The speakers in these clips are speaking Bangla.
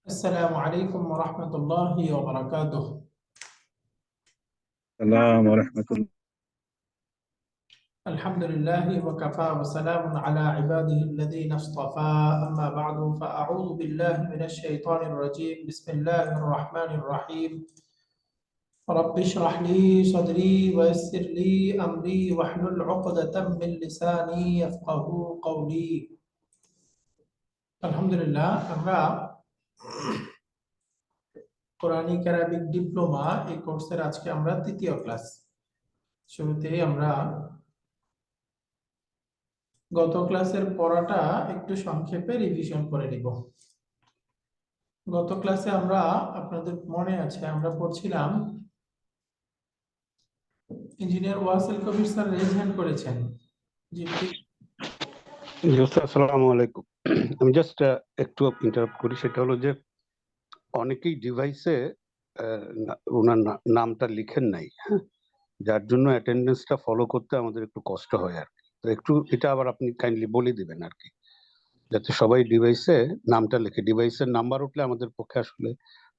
السلام عليكم ورحمة الله وبركاته. السلام ورحمة الله. الحمد لله وكفى وسلام على عباده الذين اصطفى. أما بعد فأعوذ بالله من الشيطان الرجيم. بسم الله الرحمن الرحيم. رب اشرح لي صدري ويسر لي أمري واحلل عقدة من لساني يفقهوا قولي. الحمد لله. আমরা কোরআনিক আরবিক ডিপ্লোমা এই কোর্সের আজকে আমরা তৃতীয় ক্লাস। শুরুতেই আমরা গত ক্লাসের পড়াটা একটু সংক্ষেপে রিভিশন করে নিব। গত ক্লাসে আমরা আপনাদের মনে আছে আমরা পড়ছিলাম, ইঞ্জিনিয়ার ওয়াসিল কবির স্যার রেজ হ্যান্ড করেছেন। জি আসসালামু আলাইকুম। আমি জাস্ট একটু ইন্টারাপ্ট করি, সেটা হলো যে অনেকেই ডিভাইসে ওনার নামটা লিখেন নাই, যার জন্য অ্যাটেন্ডেন্সটা ফলো করতে আমাদের একটু কষ্ট হয় আর কি। তো একটু এটা আবার আপনি কাইন্ডলি বলে দিবেন আর কি, যাতে সবাই ডিভাইসে নামটা লিখে। ডিভাইসের নাম্বার উঠলে আমাদের পক্ষে আসলে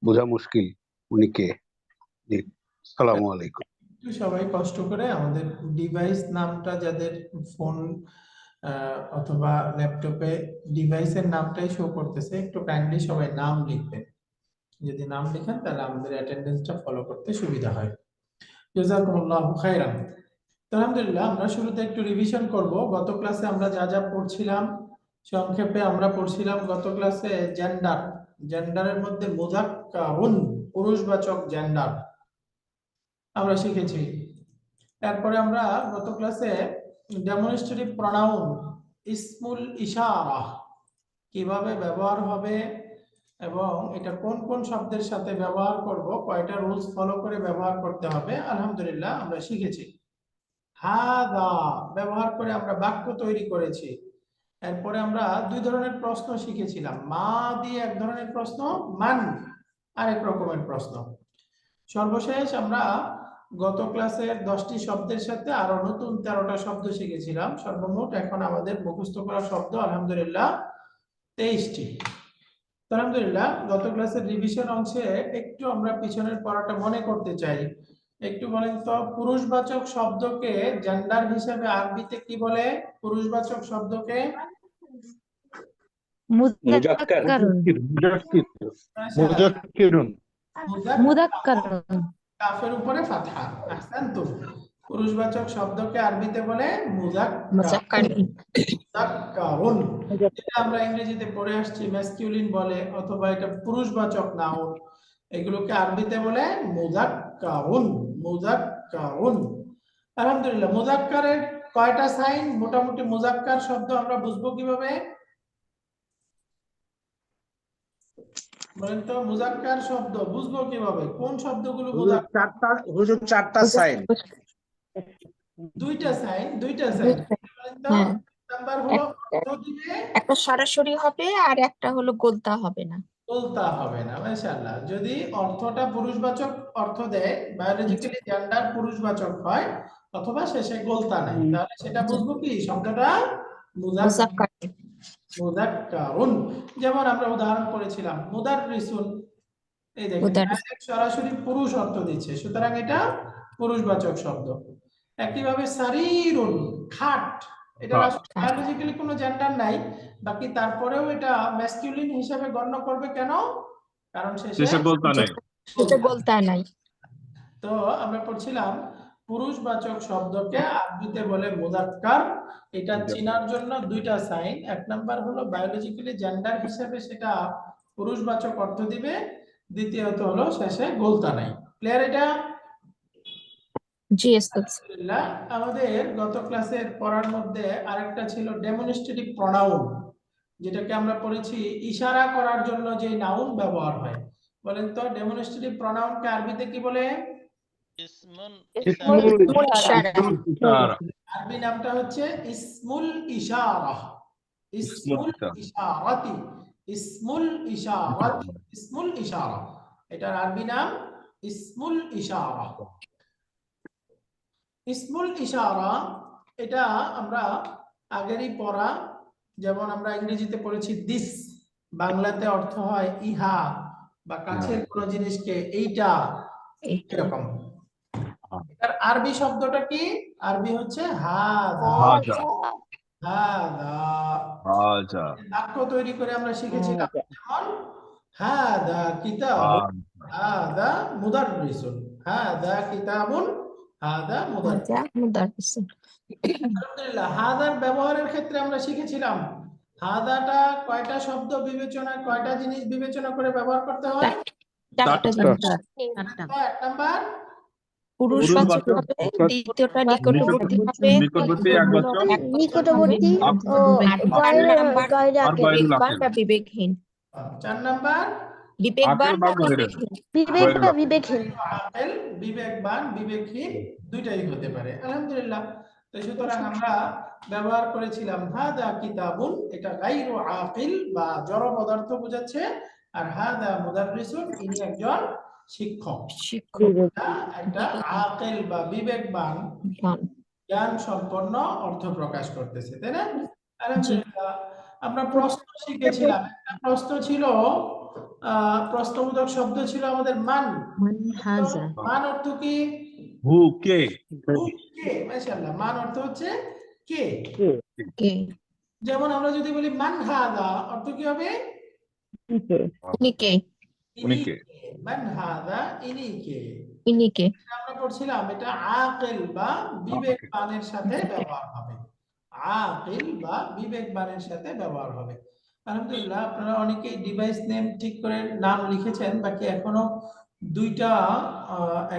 বোঝা মুশকিল উনি কে। জি, আসসালামু আলাইকুম। সবাই কষ্ট করে আমাদের ডিভাইস নামটা, যাদের ফোন অথবা ল্যাপটপে ডিভাইসের নামটাই শো করতেছে, একটু কাইন্ডলি সবাই নাম লিখবেন। যদি নাম লিখেন তাহলে আমাদের অ্যাটেন্ডেন্সটা ফলো করতে সুবিধা হয়। জাযাকুমুল্লাহু খাইরান। আলহামদুলিল্লাহ, আমরা শুরুতে একটু রিভিশন করব। গত ক্লাসে আমরা যা যা পড়ছিলাম সংক্ষেপে আমরা পড়ছিলাম। গত ক্লাসে জেন্ডার, জেন্ডারের মধ্যে মুযাক্কারুন পুরুষবাচক জেন্ডার আমরা শিখেছি। তারপরে আমরা গত ক্লাসে ডেমনস্ট্রেটিভ প্রনাউন ইসমুল ইশারা কিভাবে ব্যবহার হবে এবং এটা কোন কোন শব্দের সাথে ব্যবহার করব, কয়টা রুলস ফলো করে ব্যবহার করতে হবে, আলহামদুলিল্লাহ আমরা শিখেছি। হাদা ব্যবহার করে আমরা বাক্য তৈরি করেছি। এরপরে আমরা দুই ধরনের প্রশ্ন শিখেছিলাম, মা দিয়ে এক ধরনের প্রশ্ন, মান আরেক রকমের প্রশ্ন। সর্বশেষ আমরা গত ক্লাসের 10টি শব্দের সাথে আরো নতুন 13টা শব্দ শিখেছিলাম। সর্বমোট এখন আমাদের মুখস্থ করা শব্দ আলহামদুলিল্লাহ 23টি। আলহামদুলিল্লাহ, গত ক্লাসের রিভিশন অংশে একটু আমরা পিছনের পড়াটা মনে করতে চাই। একটু বলেন তো, পুরুষবাচক শব্দকে জেন্ডার হিসেবে আরবিতে কি বলে? পুরুষবাচক শব্দকে কাফের উপরে ফাতহা। আহসানতুম। পুরুষবাচক শব্দকে আরবিতে বলে মুযাক্কারুন। এটা আমরা ইংরেজিতে পড়ে আসছি ম্যাসকিউলিন বলে, অথবা এটা পুরুষবাচক নাউন, এগুলোকে আরবিতে বলে মুযাক্কারুন। মুযাক্কারুন। আলহামদুলিল্লাহ, মুযাক্কারের কয়টা সাইন? মোটামুটি মুযাক্কার শব্দ আমরা বুঝবো কিভাবে বলেন তো? মুযাক্কার শব্দ বুঝবো কিভাবে? কোন শব্দগুলো মুযাক্কার? চারটা সাইন। দুইটা সাইন। নাম্বার হলো অর্থ দিবে, একটা সরাসরি হবে আর একটা হলো গোলতা হবে না। গোলতা হবে না। মাশাআল্লাহ। যদি অর্থটা পুরুষবাচক অর্থ দেয়, বায়োলজিক্যালি জেন্ডার পুরুষবাচক হয়, অথবা শেষে গোলতা নাই, তাহলে সেটা বুঝবো কি শব্দটা মুযাক্কার। মুযাক্কারুন। যেমন আমরা উদাহরণ করেছিলাম মুদাররিসুন, এই দেখেন সরাসরি পুরুষ অর্থ দিচ্ছে, সুতরাং এটা পুরুষবাচক শব্দ। একইভাবে সারিরুন, খাট, এটা বায়োলজিক্যালি কোনো জেন্ডার নাই, বাকি তারপরেও এটা ম্যাসকিউলিন হিসেবে গণ্য করবে। কেন? কারণ শেষে গোলতা নাই। তো আমরা পড়ছিলাম পুরুষবাচক শব্দকে আরবিতে বলে মুযাক্কার। এটা চেনার জন্য দুইটা সাইন। এক নাম্বার হলো বায়োলজিক্যালি জেন্ডার হিসেবে সেটা পুরুষবাচক অর্থ দিবে, দ্বিতীয়ত হলো শেষে গোলতা নাই। ক্লিয়ার এটা? জি আলহামদুলিল্লাহ। আমাদের গত ক্লাসের পড়ার মধ্যে আরেকটা ছিল ডেমনস্ট্রেটিভ প্রনাউন, যেটাকে আমরা পড়েছি ইশারা করার জন্য যে নাউন ব্যবহার হয়। বলেন তো, ডেমনস্ট্রেটিভ প্রনাউনকে আরবিতে কি বলে? আরবি নামটা হচ্ছে ইসমুল ইশারা। ইসমুল ইশারাতি, ইসমুল ইশারাতি, ইসমুল ইশারা, এটার আরবি নাম ইসমুল ইশারা। ইসমুল ইশারা এটা আমরা আগেরই পড়া, যেমন আমরা ইংরেজিতে পড়েছি দিস, বাংলাতে অর্থ হয় ইহা বা কাছের কোনো জিনিসকে এইটা, এরকম। এটার আরবি শব্দটা কি? আরবি হচ্ছে হাযা। হাজা হাযা হাজা বাক্য তৈরি করে আমরা শিখেছিলাম, যেমন হাযা কিতাবুন, হাযা মুদাররিসুন, হাযা কিতাবুন, হাযা মুদাররিস। হাজা মুদাররিসুন। আলহামদুলিল্লাহ, হাদার ব্যবহারের ক্ষেত্রে আমরা শিখেছিলাম হাদাটা কয়টা শব্দ বিবেচনা, কয়টা জিনিস বিবেচনা করে ব্যবহার করতে হয়? চারটা জিনিস। এক নাম্বার পুরুষবাচক হবে, দ্বিতীয়টা নিকটবর্তী হবে, নিকটবর্তী একবচন নিকটবর্তী ও আর চার নাম্বার গায়রে আর আকিল। বাইরে বিবেকবান রাখেন বা বিবেকহীন। 4 নাম্বার বিবেকবান আকিল বা বা গয়রে। বিবেকহীন। বিবেক বাইরে বা রাখেন। বিবেকহীন। আকিল, বিবেকবান, বিবেকহীন দুইটাই হতে পারে। আলহামদুলিল্লাহ, তো সুতরাং আমরা ব্যবহার করেছিলাম হাদা কিতাবুন, এটা গায়রু আকিল বা জড় পদার্থ বোঝাচ্ছে, আর হাদা মুদাররিসুন, ইনি একজন শিক্ষক। শিক্ষক এটা একটা আকিল বা বিবেকবান, বান। জ্ঞান সম্পন্ন অর্থ প্রকাশ করতেছে, তাই না? আলহামদুলিল্লাহ, আমরা প্রশ্ন শিখেছিলাম। একটা প্রশ্ন ছিল, প্রশ্নবোধক শব্দ ছিল আমাদের মান। মান অর্থ কি? হু কে কে। মাশাআল্লাহ, মান অর্থ হচ্ছে কে। কে? যেমন আমরা যদি বলি মান হাদা, অর্থ কি হবে? ইনি কে? উনি কে? মান হাদা, ইনি কে। ইনি কে? আমরা পড়ছিলাম এটা আকিল বা বিবেকবানের সাথে ব্যবহার হবে। আকিল বা বিবেকবানের সাথে ব্যবহার হবে। আলহামদুলিল্লাহ, আপনারা অনেকেই ডিভাইস নেম ঠিক করে নাম লিখেছেন, বাকি এখনো দুইটা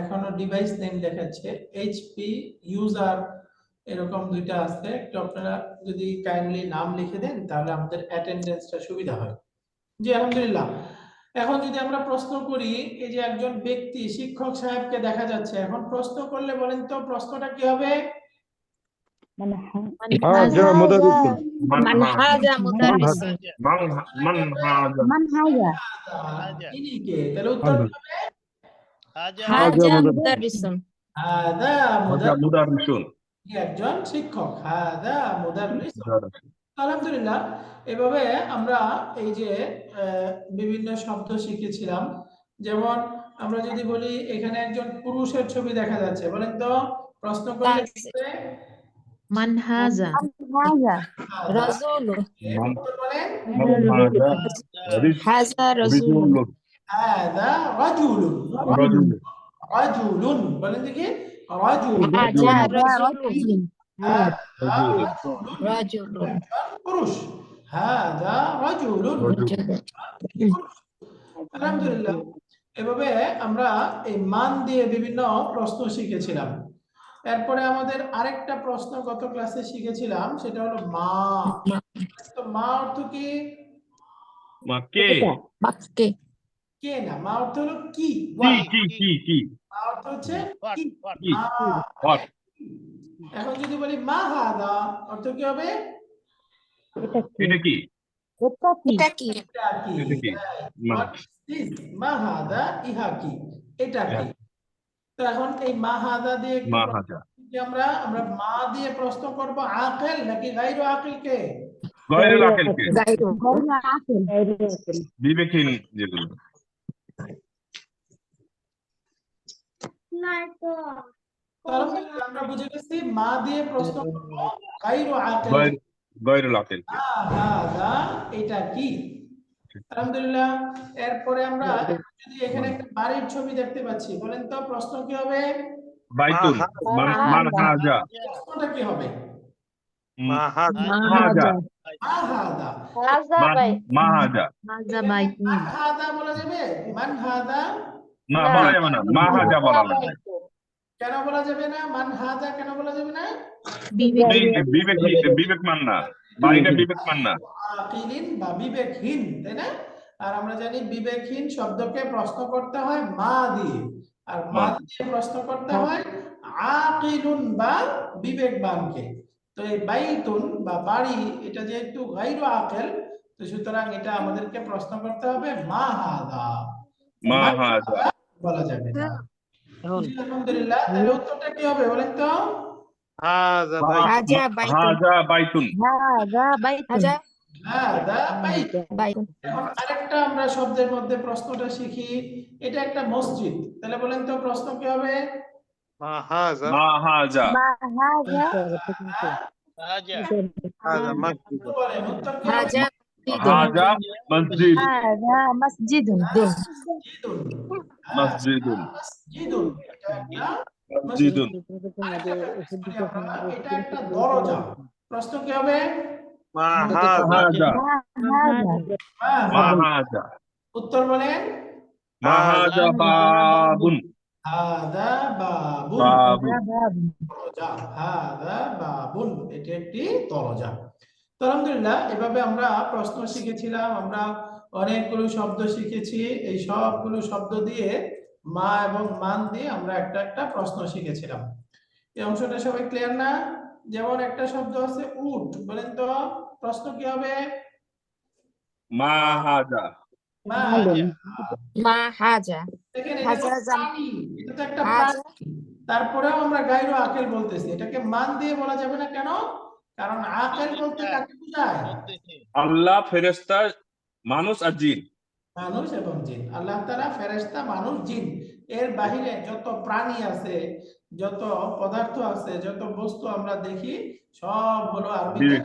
এখনো ডিভাইস নেম দেখাচ্ছে, এইচপি ইউজার, এরকম দুইটা আছে। একটু আপনারা যদি কাইন্ডলি নাম লিখে দেন তাহলে আমাদের অ্যাটেন্ডেন্সটা সুবিধা হয়। জি আলহামদুলিল্লাহ। এখন যদি আমরা প্রশ্ন করি, এই যে একজন ব্যক্তি শিক্ষক সাহেবকে দেখা যাচ্ছে, এখন প্রশ্ন করলে বলেন তো প্রশ্নটা কি হবে? হাজা মুদাররিসুন মান হাজা মুদাররিসুন। মান হাজা ইনি কে? তাহলে উত্তর কি হবে? হাজা মুদাররিসুন। হাদা হাজা মুদাররিসুন একজন শিক্ষক, হাদা মুদাররিসুন। আলহামদুলিল্লাহ, এভাবে আমরা এই যে বিভিন্ন শব্দ শিখেছিলাম। যেমন আমরা যদি বলি এখানে একজন পুরুষের ছবি দেখা যাচ্ছে, বলেন তো প্রশ্ন করলে কি হবে? মান হাজা হাদা। রাজুলুন। উত্তর বলেন হাজা হাজা রাজুলুন। রিজুলুন হাদা রাজুলুন। রাজুলুন রাজুলুন বলেন দেখি, রাজুলুন। হাজা রাজুলুন। হাদা রাজুলুন। পুরুষ, হাদা রাজুলুন। আলহামদুলিল্লাহ, এভাবে আমরা এই মান দিয়ে বিভিন্ন প্রশ্ন শিখেছিলাম। এরপরে আমাদের আরেকটা প্রশ্ন গত ক্লাসে শিখেছিলাম, সেটা হলো মা। তো মা অর্থ কি? মা কে বাক্যে। কে না, মা অর্থ হলো কি। কি মা অর্থ হচ্ছে কি। কি মা। হোয়াট এখন যদি বলি মা হাদা, অর্থ কি হবে? এটা কি এটা কি? এটা কি? এটা কি? মা। What is this? মা হাদা, ইহা কি, এটা কি। তো এখন এই মা হাদা দিয়ে একটু মা প্রশ্ন হাজা কি আমরা মা দিয়ে প্রশ্ন করব আকিল নাকি গায়রু আকিল কে? গয়রুল আকিল কে? গায়রু। বিবেকহীন যেগুলো। তাহলে আমরা বুঝে গেছি মা দিয়ে প্রশ্ন করব গায়রু আকিল। গয়রুল আকিল কে? হাদা, এটা কি। আলহামদুলিল্লাহ, এরপরে আমরা যদি এখানে একটা বাড়ির ছবি দেখতে পাচ্ছি, বলেন তো প্রশ্ন কি হবে? বাইতুন মান হাজা প্রশ্নটা কি হবে? মা হাজা মা হাদা। হাজা ভাই। মা হাজা হাজা বাইতুন মান হাদা বলা যাবে? মান হাদা না বলা যাবে না, মা হাজা বলা লাগবে। কেন বলা যাবে না? মান হাদা কেন বলা যাবে না? বিবেকমান না, বাড়িটা বিবেকমান না। আকিলিন বা বিবেকহীন, তাই না? আর আমরা জানি বিবেকহীন শব্দকে প্রশ্ন করতে হয় মা দিয়ে, আর মা দিয়ে প্রশ্ন করতে হয় আকিলুন বা বিবেকবানকে। তো এই বাইতুন বা বাড়ি, এটা যেহেতু গায়রু আকিল, তো সুতরাং এটা আমাদেরকে প্রশ্ন করতে হবে মা হাদা। মা হাজা বলা যাবে না। জি, আলহামদুলিল্লাহ, তাহলে উত্তরটা কি হবে বলেন তো? হাজা বাইতুন। হাজা বাইতুন হাজা বাইতুন হাজা হাদা বাইত। বাইতুন এখন আরেকটা আমরা শব্দের মধ্যে প্রশ্নটা শিখি, এটা একটা মসজিদ, তাহলে বলেন তো প্রশ্ন কি হবে? মা হাজা বলেন উত্তর কি হবে? হাজা হাজা মসজিদ মসজিদুন মসজিদুন। মসজিদুন মসজিদুন, এটা একটা মসজিদুন আরেকটা practice করি আমরা, এটা একটা দরজা। প্রশ্ন কি হবে? হাজা মা হ্যাঁ, হাজা উত্তর বলেন। মা হাজা বাবুন হাদা বাবুন, বাবুন দরজা। হাদা বাবুন, এটি একটি দরজা। তো আলহামদুলিল্লাহ, এভাবে আমরা প্রশ্ন শিখেছিলাম, আমরা অনেকগুলো শব্দ শিখেছি। এই সবগুলো শব্দ দিয়ে মা এবং মান দিয়ে আমরা একটা একটা প্রশ্ন শিখেছিলাম। এই অংশটা সবাই ক্লিয়ার না? যেমন একটা শব্দ আছে উট, বলেন তো প্রশ্ন কি হবে? মা হাজা মা মা হাজা দেখেন, এটা হাজা তো জাম প্রাণী, এটা তো একটা হাজা প্রাণী। তারপরেও আমরা গায়রু আকেল বলতেছি, এটাকে মান দিয়ে বলা যাবে না কেন? কারণ আকেল বলতে কাকে বোঝায়? আল্লাহ ফেরেশতা মানুষ আর জিন মানুষ এবং জিন। আল্লাহ তাআলা, ফেরেশতা, মানুষ, জিন, এর বাহিরে যত প্রাণী আছে, যত পদার্থ আছে, যত বস্তু আমরা দেখি, সব হলো আরবিতে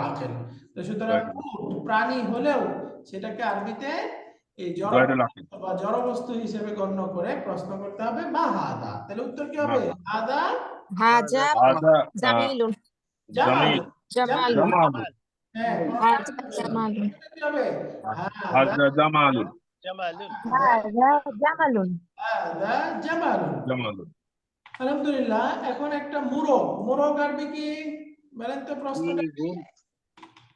আকেল। তো সুতরাং উট প্রাণী হলেও সেটাকে আরবিতে এই জড় গায়রুল আকিল বা জড় বস্তু হিসেবে গণ্য করে প্রশ্ন করতে হবে মা হাদা। তাহলে উত্তর কি হবে? হাদা হাজা হাজা জামিলুন জামিল জামালুন জামালুন হ্যাঁ, হাজা জামালুন কি হবে? হাজা জামালুন হাজা জামালুন হাদা জামালুন। জামালুন আলহামদুলিল্লাহ, এখন একটা মুরগ। মুরগ আরবি কি বলেন তো? প্রশ্নটা কি?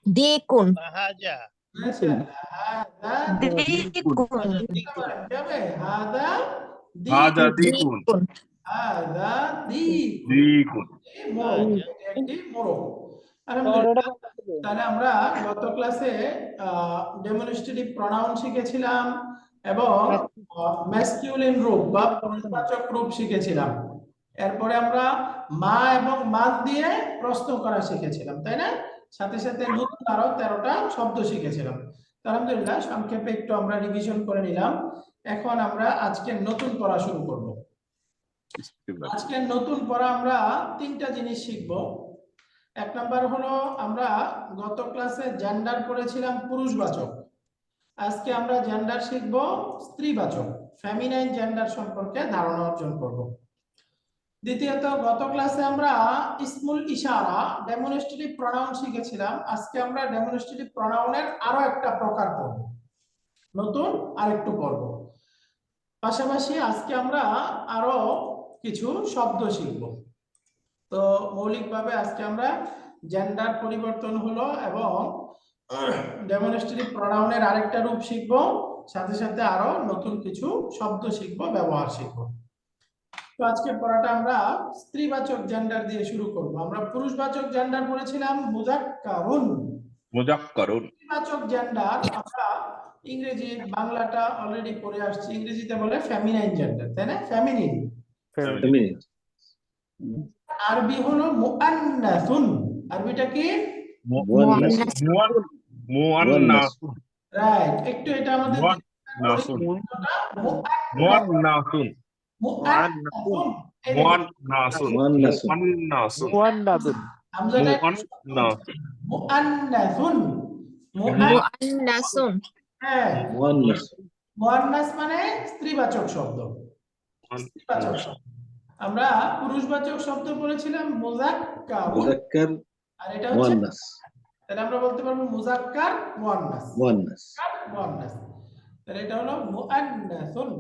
দিকুন মাশাআল্লাহ, হাদা দিকুন কি হবে? হাদা হাজা দিক, দিকুন দিকুন হাদা দিক, দিকুন মোরগ, এটি একটি মোরগ। আলহামদুলিল্লাহ, তাহলে আমরা গত ক্লাসে ডেমনস্ট্রেটিভ প্রনাউন শিখেছিলাম এবং ম্যাসকিউলিন রূপ বা পুরুষবাচক রূপ শিখেছিলাম। এরপরে আমরা মা এবং মান দিয়ে প্রশ্ন করা শিখেছিলাম, তাই না? সাথে সাথে নতুন আরো 13টা শব্দ শিখেছিলাম। তো আলহামদুলিল্লাহ, সংক্ষেপে একটু আমরা রিভিশন করে নিলাম। এখন আমরা আজকে নতুন পড়া শুরু করব। আজকে নতুন পড়া আমরা 3টা জিনিস শিখব। এক নাম্বার হলো, আমরা গত ক্লাসে জেন্ডার পড়েছিলাম পুরুষবাচক, আজকে আমরা জেন্ডার শিখব স্ত্রীবাচক, ফেমিনাইন জেন্ডার সম্পর্কে ধারণা অর্জন করব। দ্বিতীয়ত, গত ক্লাসে আমরা ইসমুল ইশারা ডেমনস্ট্রেটিভ প্রনাউন শিখেছিলাম, আজকে আমরা ডেমনস্ট্রেটিভ প্রনাউনের আরো একটা প্রকার পড়ব, নতুন আরেকটু পড়ব। পাশাপাশি আজকে আমরা আরো কিছু শব্দ শিখব। তো মৌলিকভাবে আজকে আমরা জেন্ডার পরিবর্তন হলো এবং ডেমনস্ট্রেটিভ প্রনাউনের আরেকটা রূপ শিখব, সাথে সাথে আরো নতুন কিছু শব্দ শিখব, ব্যবহার শিখব। তো আজকের পড়াটা আমরা স্ত্রীবাচক জেন্ডার দিয়ে শুরু করব। আমরা পুরুষবাচক জেন্ডার পড়েছিলাম মুযাক্কারুন। মুযাক্কারুন স্ত্রীবাচক জেন্ডার আমরা ইংরেজি, বাংলাটা অলরেডি পড়ে আসছি, ইংরেজিতে বলে ফেমিনাইন জেন্ডার, তাই না? ফেমিনিন। আরবি হলো মুআন্নাসুন। আরবিটা কি? মুআন্নাসুন রাইট, একটু এটা আমাদের মুআন্নাসুন মুআন্নাসুন, মুআন্নাসুন এই দেখুন, মুআন্নাসুন মুআন্নাসুন হামজাটা মুআন্নাসুন মুআন্নাসুন। মুআন্নাসুন হ্যাঁ, মুআন্নাস মানে স্ত্রীবাচক শব্দ। স্ত্রীবাচক শব্দ। আমরা পুরুষবাচক শব্দ বলেছিলাম মুযাক্কারুন, আর এটা হচ্ছে তাহলে আমরা বলতে পারবো মুযাক্কার মুআন্নাস, মুআন্নাস। তাহলে এটা হলো মুআন্নাসুন।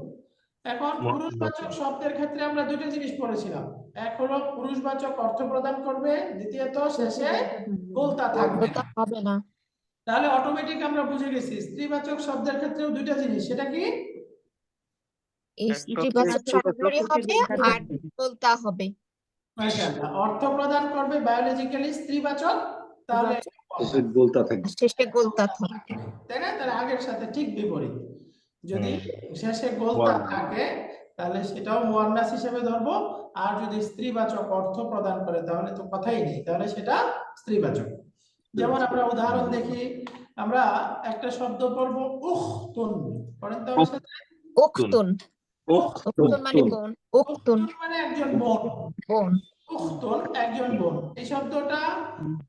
এখন পুরুষবাচক শব্দের ক্ষেত্রে আমরা দুটো জিনিস পড়েছিলাম, এক হলো পুরুষবাচক অর্থ প্রদান করবে, দ্বিতীয়ত শেষে গোলতা থাকবে না। হবে না। তাহলে অটোমেটিক আমরা বুঝে গেছি স্ত্রীবাচক শব্দের ক্ষেত্রেও দুইটা জিনিস, সেটা কি? স্ত্রীবাচক শব্দই হবে আর বলতা হবে। মাশাআল্লাহ, অর্থ প্রদান করবে বায়োলজিক্যালি স্ত্রীবাচক, তাহলে শেষে গোলতা থাকবে, তাই না? তাহলে আগের সাথে ঠিক বিপরীত। যদি শেষে গোলতা থাকে তাহলে সেটাও মুআন্নাস হিসেবে ধরবো, আর যদি স্ত্রীবাচক অর্থ প্রদান করে তাহলে তো কথাই নেই, তাহলে সেটা স্ত্রীবাচক। যেমন আমরা উদাহরণ দেখি, আমরা একটা শব্দ পড়ব উখতুন। পড়েন তো আমার সাথে। উখতুন। উখতুন মানে বোন। উখতুন উখতুন মানে একজন বোন। বোন। উখতুন একজন বোন। এই শব্দটা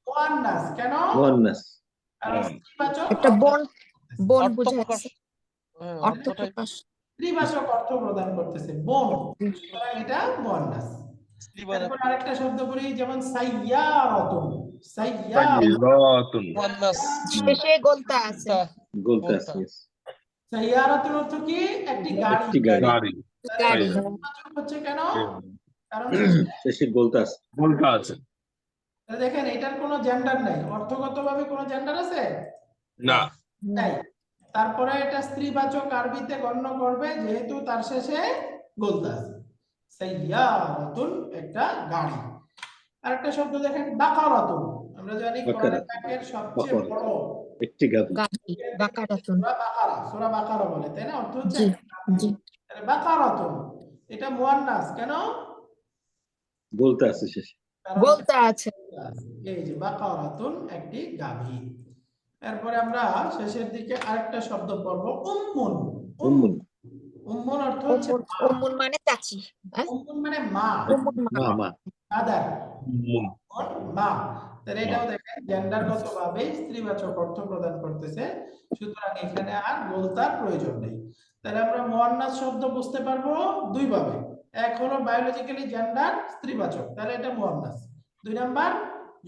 মুয়ান্নাস কেন? মুয়ান্নাস। কারণ স্ত্রীবাচক একটা বোন বোন অর্থ বুঝাচ্ছে প্রকাশ অর্থ অর্থটাই প্রকাশ। স্ত্রীবাচক অর্থ প্রদান করতেছে বোন, সুতরাং এটা মুয়ান্নাস। তারপর আরেকটা শব্দ করি, যেমন সাইয়ারাতুন। সাইয়্যারাতুন। মুয়ান্নাস শেষে গোলতা আছে। গোলতাস, yes। সাইয়ারাতুন অর্থ কি? একটি গাড়ি। একটি গাড়ি। গাড়ি। গাড়ি। স্ত্রীবাচক হচ্ছে কেন? কারণ শেষে গোলতাস। বলটা আছে তাহলে দেখেন এটার কোনো জেন্ডার নাই, অর্থগতভাবে কোনো জেন্ডার আছে? না। নাই। তারপরে এটা স্ত্রীবাচক আরবিতে গণ্য করবে যেহেতু তার শেষে গোলতা আছে। সাইয়ারাতুন একটা গাড়ি। আরেকটা শব্দ দেখেন বাকারাতুন। আমরা জানি কোরআনের বাক্যের সবচেয়ে বাকরা। বড় একটি গাভী। গাড়ি। বাকারাতুন। সূরা বাকারা বলে, তাই না? অর্থ হচ্ছে জি একটা জি। তাহলে বাকারাতুন এটা মুয়ান্নাস কেন? গোলতাস শেষে। কারণ গোলতা আছে। এই যে বাকারাতুন একটি গাভী। এরপরে আমরা শেষের দিকে আরেকটা শব্দ পড়ব উম্মুন। উম্মুন। উম্মুন অর্থ হচ্ছে উম্মুন। উম্মুন মানে চাচি। উম্মুন মানে মা, উম্মুন মা। মা, মা। Mother, moon. মা। তাহলে এটাও দেখেন জেন্ডারগত ভাবে স্ত্রীবাচক অর্থ প্রদান করতেছে, সুতরাং এখানে আর গোলতার প্রয়োজন নেই। তাহলে আমরা মুয়ান্নাস শব্দ বুঝতে পারবো দুই ভাবে। এক হলো বায়োলজিক্যালি জেন্ডার স্ত্রীবাচক, তাহলে এটা মুয়ান্নাস। দুই নাম্বার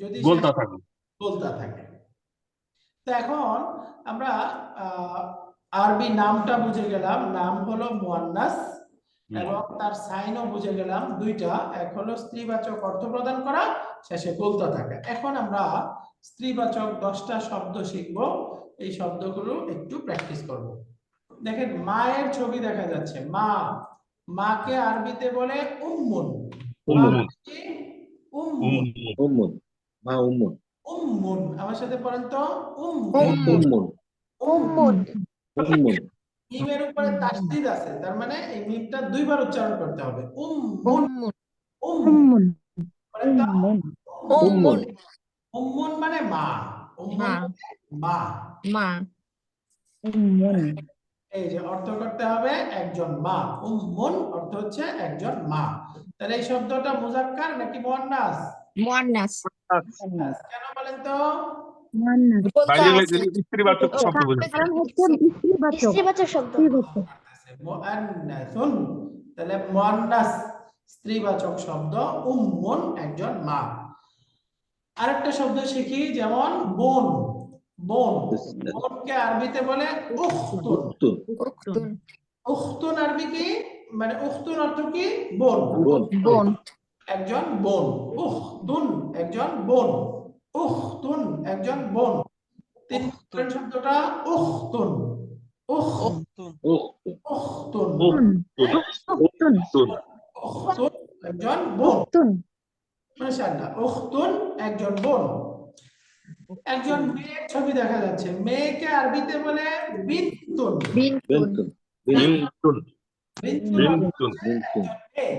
যদি বলটা শেষে থাকে গোলতা থাকে। তো এখন আমরা আরবি নামটা বুঝে গেলাম, নাম হলো মুয়ান্নাস, এবং তার সাইনও বুঝে গেলাম দুইটা, এক হলো স্ত্রীবাচক অর্থ প্রদান করা, শেষে গোলতা থাকা। এখন আমরা স্ত্রীবাচক 10টা শব্দ শিখব, এই শব্দগুলো একটু প্র্যাকটিস করব। দেখেন মায়ের ছবি দেখা যাচ্ছে, মা। মাকে আরবিতে বলে উম্মুন। উম্মুন। উম্মুন। উম্মুন। মা উম্মুন। উম্মুন আমার সাথে পড়েন তো, উম্মুন। উম্মুন। উম্মুন। উম্মুন। মিমের উপরে তাসদিদ আছে, তার মানে এই মিমটা দুইবার উচ্চারণ করতে হবে। উম্মুন। উম্মুন। উম্মুন পড়েন তো, উম্মুন উম্মুন মানে মা। উম্মুন মা। মানে মা। মা। এই যে অর্থ করতে হবে একজন মা। উম্মুন অর্থ হচ্ছে একজন মা। তাহলে এই শব্দটা মুজাক্কার নাকি মুয়ান্নাস? মুয়ান্নাস। কেন বলেন তো? গোলতা বাইরে আছে। স্ত্রীবাচক শব্দ বোঝাচ্ছে স্ত্রীবাচক শব্দ। মুয়ান্নাসুন, তাহলে মুয়ান্নাস স্ত্রীবাচক শব্দ, উম্মুন একজন মা। আরেকটা শব্দ শিখি, যেমন বোন। বোন, বোনকে আরবিতে বলে উখতুন। উখতুন। উখতুন। উখতুন আরবি কি? মানে উখতুন অর্থ কি? বোন। বোন। বোন। একজন বোন। উখতুন একজন বোন। উখতুন একজন বোন। তিন নম্বর শব্দটা উখতুন। উখতুন। উখতুন। উখতুন। উখতুন। উখতুন একজন বোন। মাশাআল্লাহ, উখতুন একজন বোন। একজন মেয়ের ছবি দেখা যাচ্ছে, মেয়েকে আরবিতে বলে বিনতুন। বিনতুন। বিনতুন। বিনতুন। বিনতুন বিনতুন। বিনতুন। মেয়ে।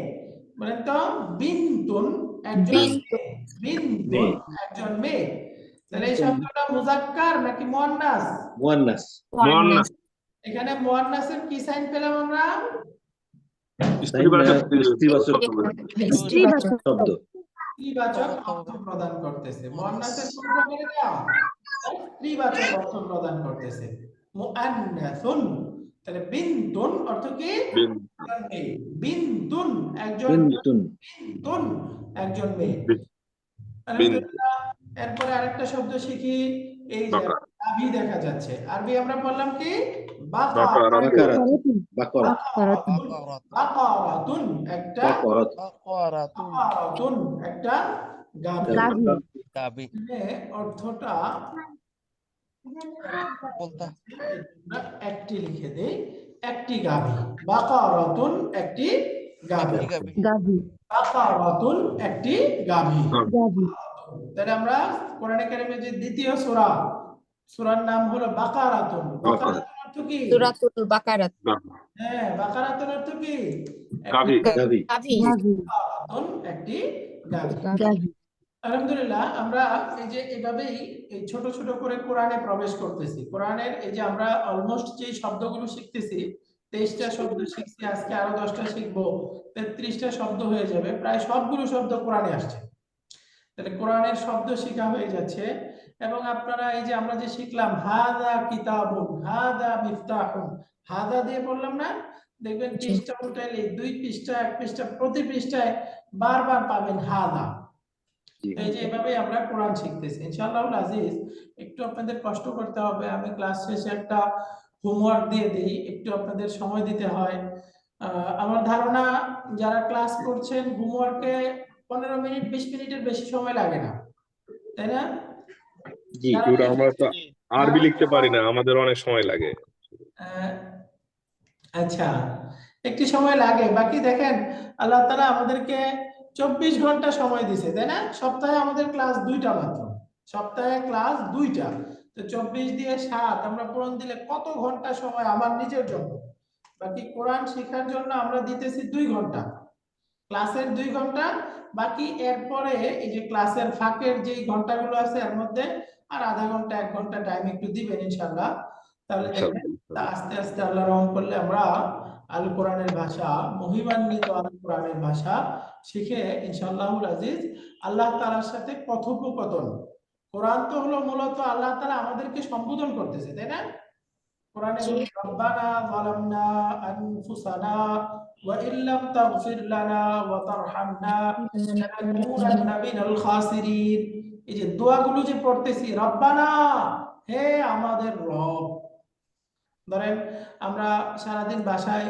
বলেন তো, বিনতুন একজন বিনতুন। বিনতুন একজন মেয়ে। তাহলে এই শব্দটা মুজাক্কার নাকি মুয়ান্নাস? মুয়ান্নাস। মুয়ান্নাস। এখানে মুয়ান্নাসের কি সাইন পেলাম আমরা? স্ত্রীবাচক স্ত্রীবাচক স্ত্রীবাচক শব্দ। স্ত্রীবাচক অর্থ প্রদান করতেছে। মুয়ান্নাসের কোন প্রকার এটা? স্ত্রীবাচক অর্থ প্রদান করতেছে। মুআন্নাসুন, তাহলে বিনতুন অর্থ কি? একজন মেয়ে। বিনতুন একজন বিনতুন। বিনতুন একজন মেয়ে। বিনতুন। এরপরে আরেকটা শব্দ শিখি, এই যে বাকারা। গাভী দেখা যাচ্ছে, আরবি আমরা বললাম কি? বাকারাতুন। বাকারাতুন। বাকারাত। বাকারাতুন একটা বাকারাত। বাকারাতুন একটা গাভী। গাবি। অর্থটা বলতা। আমরা একটি লিখে দেই, একটি গাভী। বাকারাতুন একটি গাভী। গাবি। বাকারাতুন একটি গাভী। তাহলে আমরা কোরআনে কারিমের যে দ্বিতীয় সূরা, সূরার নাম হলো বাকারাতুন। বাকারাতুন অর্থ কি? সূরাতুল বাকারাত। হ্যাঁ, বাকারাতুন অর্থ কি? গাভী। গাভী। গাভী। বাকারাতুন একটি গাভী। আলহামদুলিল্লাহ, আমরা এই যে এভাবেই এই ছোট ছোট করে কোরআনে প্রবেশ করতেছি। কোরআনের এই যে আমরা অলমোস্ট যে শব্দগুলো শিখতেছি, 23টা শব্দ শিখছি, আজকে আরো 10টা শিখবো, 33টা শব্দ হয়ে যাবে, প্রায় সবগুলো শব্দ কোরআনে আসছে। তাহলে কোরআনের শব্দ শেখা হয়ে যাচ্ছে। এবং আপনারা এই যে আমরা যে শিখলাম হাদা কিতাবুন, হাদা মিফতাহুন, হাদা দিয়ে বললাম না, দেখবেন পৃষ্ঠা উল্টাইলে 2 পৃষ্ঠা 1 পৃষ্ঠা প্রতি পৃষ্ঠায় বারবার পাবেন হাদা। জি এই যে এভাবে আমরা কোরআন শিখতেছি ইনশাআল্লাহুল আজিজ। একটু আপনাদের কষ্ট করতে হবে, আমি ক্লাস শেষে একটা হোমওয়ার্ক দিয়ে দিই, একটু আপনাদের সময় দিতে হয়। আমার ধারণা যারা ক্লাস করছেন হোমওয়ার্কে 15 মিনিট 20 মিনিটের বেশি সময় লাগে না, তাই না? জি টিউটর আমরা তো আরবি লিখতে পারি না, আমাদের অনেক সময় লাগে। আহ, আচ্ছা, একটু সময় লাগে, বাকি দেখেন আল্লাহ তাআলা আমাদেরকে 24 ঘন্টা সময় দিছে, তাই না? সপ্তাহে আমাদের ক্লাস 2টা মাত্র, সপ্তাহে ক্লাস 2টা, তো 24 দিয়ে 7 আমরা পূরণ দিলে কত ঘন্টা সময় আমার নিজের জন্য। বাকি কোরআন শেখার জন্য আমরা দিতেছি 2 ঘন্টা, ক্লাসের 2 ঘন্টা, বাকি এরপরে এই যে ক্লাসের ফাঁকের যে ঘন্টাগুলো আছে এর মধ্যে আর আধা ঘন্টা 1 ঘন্টা টাইম একটু দিবেন ইনশাআল্লাহ। তাহলে দেখবেন আস্তে আস্তে আল্লাহ রহম করলে আমরা আল কোরআনের ভাষা, মহিমান্বিত আল কোরআনের ভাষা শিখে ইনশাআল্লাহুল আজিজ আল্লাহ তাআলার সাথে কথোপকথন। কোরআন তো হলো মূলত আল্লাহ তাআলা আমাদেরকে সম্বোধন করতেছে, তাই না? কোরআনে বলি রব্বানা যালামনা আনফুসানা ওয়া ইল্লাম তাগফির লানা ওয়া তারহামনা লানাকুনান্না মিনাল খাসিরিন। এই যে দোয়াগুলো যে পড়তেছি, রব্বানা, হে আমাদের রব। ধরেন আমরা সারাদিন বাসায়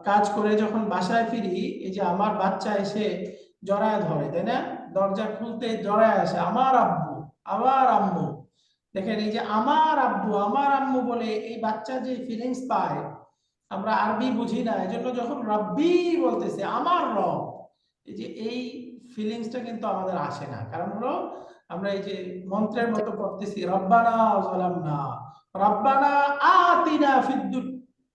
কাজ করে যখন বাসায় ফিরি, এই যে আমার বাচ্চা এসে জড়ায় ধরে, তাই না? দরজা খুলতে জড়ায় আসে আমার আব্বু, আমার আম্মু। দেখেন এই যে আমার আব্বু আমার আম্মু বলে এই বাচ্চা যে ফিলিংস পায়, আমরা আরবি বুঝি না, এজন্য যখন রব্বি বলতেছে আমার রব, এই যে এই ফিলিংসটা কিন্তু আমাদের আসে না। কারণ হলো আমরা এই যে মন্ত্রের মতো পড়তেছি রব্বানা যালামনা, রব্বানা আতিনা ফিদ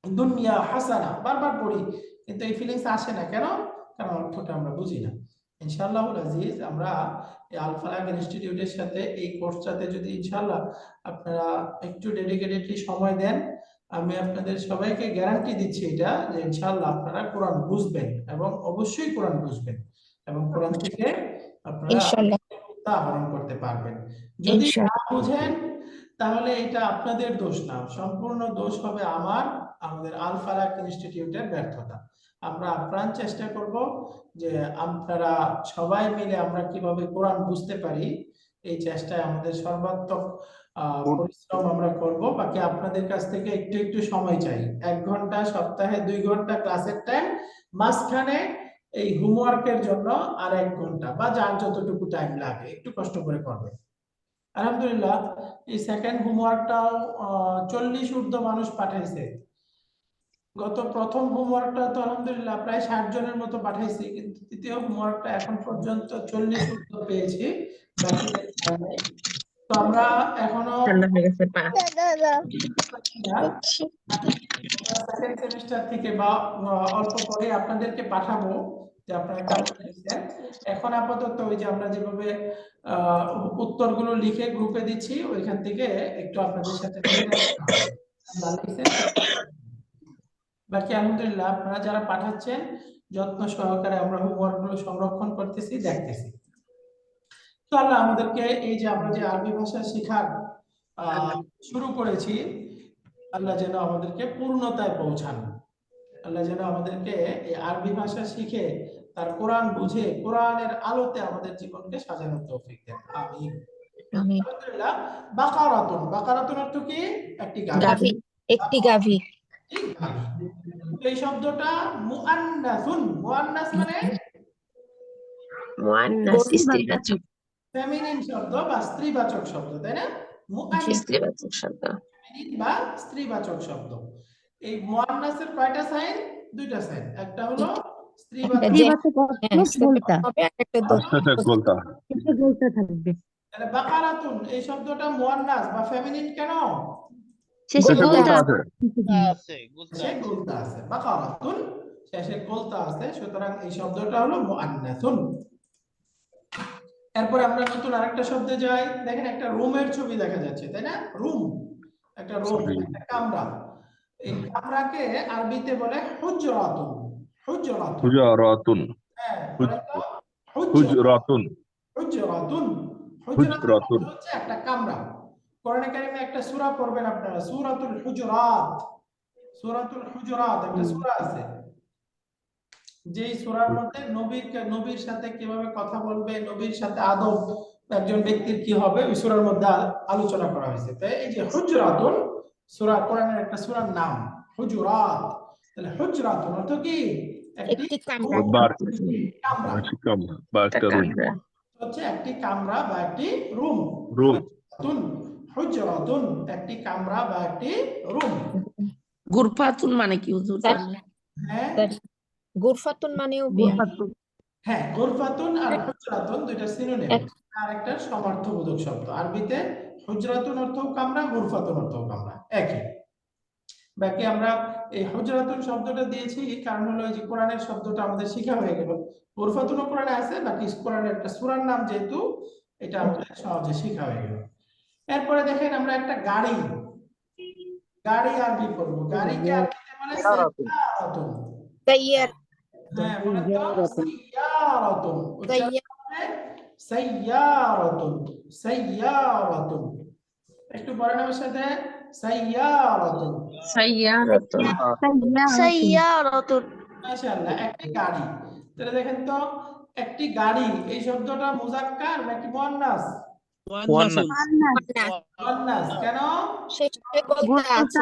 দুনিয়া হাসানা, বারবার পড়ি, কিন্তু এই ফিলিংস আসে না। কেন? কারণ অর্থটা আমরা বুঝি না। ইনশাআল্লাহুল আজিজ আমরা এই আল ফালাক ইনস্টিটিউটের সাথে এই কোর্সটাতে যদি ইনশাআল্লাহ আপনারা একটু ডেডিকেটেডলি সময় দেন, আমি আপনাদের সবাইকে গ্যারান্টি দিচ্ছি এটা যে ইনশাআল্লাহ আপনারা কোরআন বুঝবেন এবং অবশ্যই কোরআন বুঝবেন এবং কোরআন থেকে আপনারা ইনশাআল্লাহ আহরণ করতে পারবেন। যদি না ইনশাআল্লাহ বুঝেন তাহলে এটা আপনাদের দোষ না, সম্পূর্ণ দোষ হবে আমাদের আল ফালাক ইনস্টিটিউটের ব্যর্থতা। আমরা আপ্রাণ চেষ্টা করব যে আপনারা সবাই মিলে আমরা কিভাবে কোরআন বুঝতে পারি, এই চেষ্টায় আমাদের সর্বাত্মক পরিশ্রম আমরা করব। বাকি আপনাদের কাছ থেকে একটু একটু সময় চাই, 1 ঘন্টা সপ্তাহে 2 ঘন্টা ক্লাসের টাইম, মাঝখানে এই হোমওয়ার্কের জন্য আর 1 ঘন্টা বা যার যতটুকু টাইম লাগে একটু কষ্ট করে করবেন। আলহামদুলিল্লাহ, এই সেকেন্ড হোমওয়ার্কটাও 40 ঊর্ধ্ব মানুষ পাঠাইছে। গত প্রথম হোমওয়ার্কটা তো আলহামদুলিল্লাহ প্রায় 60 জনের মতো পাঠাইছি, কিন্তু তৃতীয় হোমওয়ার্কটা এখন পর্যন্ত 40 ঊর্ধ্ব পেয়েছি, বাকি তো আমরা এখনো সেকেন্ড সেমিস্টার থেকে বা অল্প পরে আপনাদেরকে পাঠাবো যে আপনারা কেমন লিখছেন। এখন আপাতত ওই যে আমরা যেভাবে উত্তরগুলো লিখে গ্রুপে দিচ্ছি ওইখান থেকে একটু আপনাদের সাথে বাকি আলহামদুলিল্লাহ আপনারা যারা পাঠাচ্ছেন যত্ন সহকারে আমরা হোমওয়ার্ক গুলো সংরক্ষণ করতেছি, দেখতেছি। তো আল্লাহ আমাদেরকে এই যে আমরা যে আরবি ভাষা শেখার শুরু করেছি, আল্লাহ যেন আমাদেরকে পূর্ণতায় পৌঁছান। আল্লাহ যেন আমাদেরকে এই আরবি ভাষা শিখে তার কোরআন বুঝে কোরআনের আলোতে আমাদের জীবনকে সাজানোর তৌফিক দেন। আমিন। আমিন। আলহামদুলিল্লাহ। বাকারাতুন, বাকারাতুন অর্থ কি? একটি গাভী, একটি গাভী। এই শব্দটা মুআন্নাসুন, মুআন্নাস মানে মুআন্নাস, স্ত্রীবাচক, ফেমিনিন শব্দ বা স্ত্রীবাচক শব্দ, তাই না? মুআন্নাস স্ত্রীবাচক শব্দ ফেমিনিন বা স্ত্রীবাচক শব্দ। এই মুআন্নাসের কয়টা সাইন? 2টা সাইন, একটা হলো স্ত্রীবাচক হবে আর একটা গোলতা তাহলে বাকারাতুন এই শব্দটা মুআন্নাস বা ফেমিনিন কেন? শেষে গোলতা আছে শেষে গোলতা আছে, বাকারাতুন শেষে গোলতা আছে, সুতরাং এই শব্দটা হলো মুআন্নাসুন। এরপর আমরা নতুন আরেকটা শব্দে যাই। দেখেন একটা রুমের ছবি দেখা যাচ্ছে, তাই না? রুম, একটা রুম, একটা কামরা। এই কামরাকে আরবিতে বলে হুজরাতুন। হুজরাতুন, হুজরাতুন হ্যাঁ বলেন তো, হুজরাতুন হুজরাতুন। হুজরাতুন হুজরাতুন হচ্ছে একটা কামরা। কোরআনে কারিমে একটা সূরা পড়বেন আপনারা, সূরাতুল হুজুরাত। সূরাতুল হুজুরাত একটা সূরা আছে, যেই সূরার মধ্যে নবীর সাথে কিভাবে কথা বলবে, নবীর সাথে আদব একজন ব্যক্তির কি হবে, ওই সূরার মধ্যে আলোচনা করা হয়েছে। তাই এই যে হুজরাতুন সূরা, কোরআনের একটা সূরার নাম হুজুরাত। তাহলে হুজরাতুন অর্থ কি? একটি কামরা। কামরা বা একটা রুম হচ্ছে একটি কামরা বা একটি রুম। রুম হুজরাতুন, হুজরাতুন একটি কামরা বা একটি রুম। গুরফাতুন মানে কি হুজুর জানেন? হ্যাঁ গুরফাতুন মানেও বিয়া। হ্যাঁ, গুরফাতুন আর হুজরাতুন দুইটা সিনোনিম, এক- আর একটা সমার্থবোধক শব্দ। আরবিতে হুজরাতুন অর্থও কামরা, গুরফাতুন অর্থও কামরা, একই। বাকি আমরা এই হুজরাতুন শব্দটা দিয়েছি কারণ হলো এই যে কোরআনের শব্দটা আমাদের শেখা হয়ে গেল। গুরফাতুনও কোরআনে আছে, বাকি কোরআনের একটা সূরার নাম যেহেতু, এটা আমাদের সহজে শেখা হয়ে গেল। এরপরে দেখেন আমরা একটা গাড়ি, গাড়ি আরবি পড়বো। গাড়িকে আরবিতে বলে সাইয়ারাতুন। সাইয়ার, হ্যাঁ বলেন তো, সাইয়ারাতুন। উচ্চারণ সাইয়ার, হবে সাইয়ারাতুন, সাইয়ারাতুন। একটু বলেন আমার সাথে, সাইয়ারাতুন। সাইয়ারাতুন। সাইয়ারাতুন। মাশাআল্লাহ, একটি গাড়ি। তাহলে দেখেন তো, একটি গাড়ি এই শব্দটা মুযাক্কার নাকি মুয়ান্নাস? ওয়ান্নাস মুয়ান্নাস। কেন? শেষে গোলতা আছে।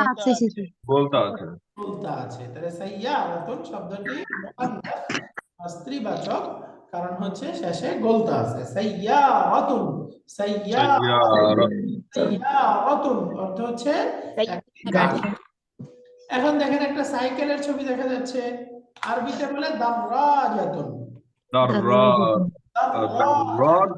বলতে আছে বলতা আছে। তাহলে সাইয়ারাতুন শব্দটি মুয়ান্নাস বা স্ত্রীবাচক, কারণ হচ্ছে শেষে গোলতা আছে। সাইয়ারাতুন, সাইয়ারা সাইয়ারাতুন অর্থ হচ্ছে একটি গাড়ি। এখন দেখেন একটা সাইকেলের ছবি দেখা যাচ্ছে, আরবিতে বলে দাররাজাতুন। দাররাজ দাররাজ,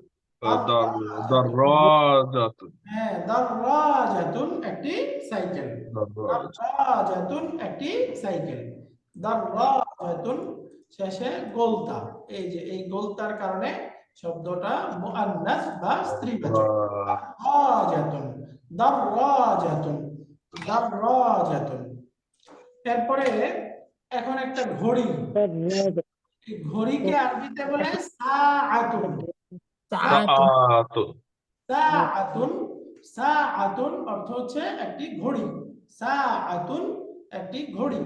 দাররাজাতুন হ্যাঁ দাররাজাতুন একটি সাইকেল। দাররাজ দাররাজাতুন একটি সাইকেল। দাররাজাতুন শেষে গোলতা, এই যে এই গোলতার কারণে শব্দটা মুআন্নাস বা স্ত্রীবাচক। দাররাজাতুন, দাররাজাতুন, দাররাজাতুন। এরপরে এখন একটা ঘড়ি, এই ঘড়িকে আরবিতে বলে সাআতুন। সাআতুন সাআতুন, সাআতুন অর্থ হচ্ছে একটি ঘড়ি। সাআতুন একটি ঘড়ি।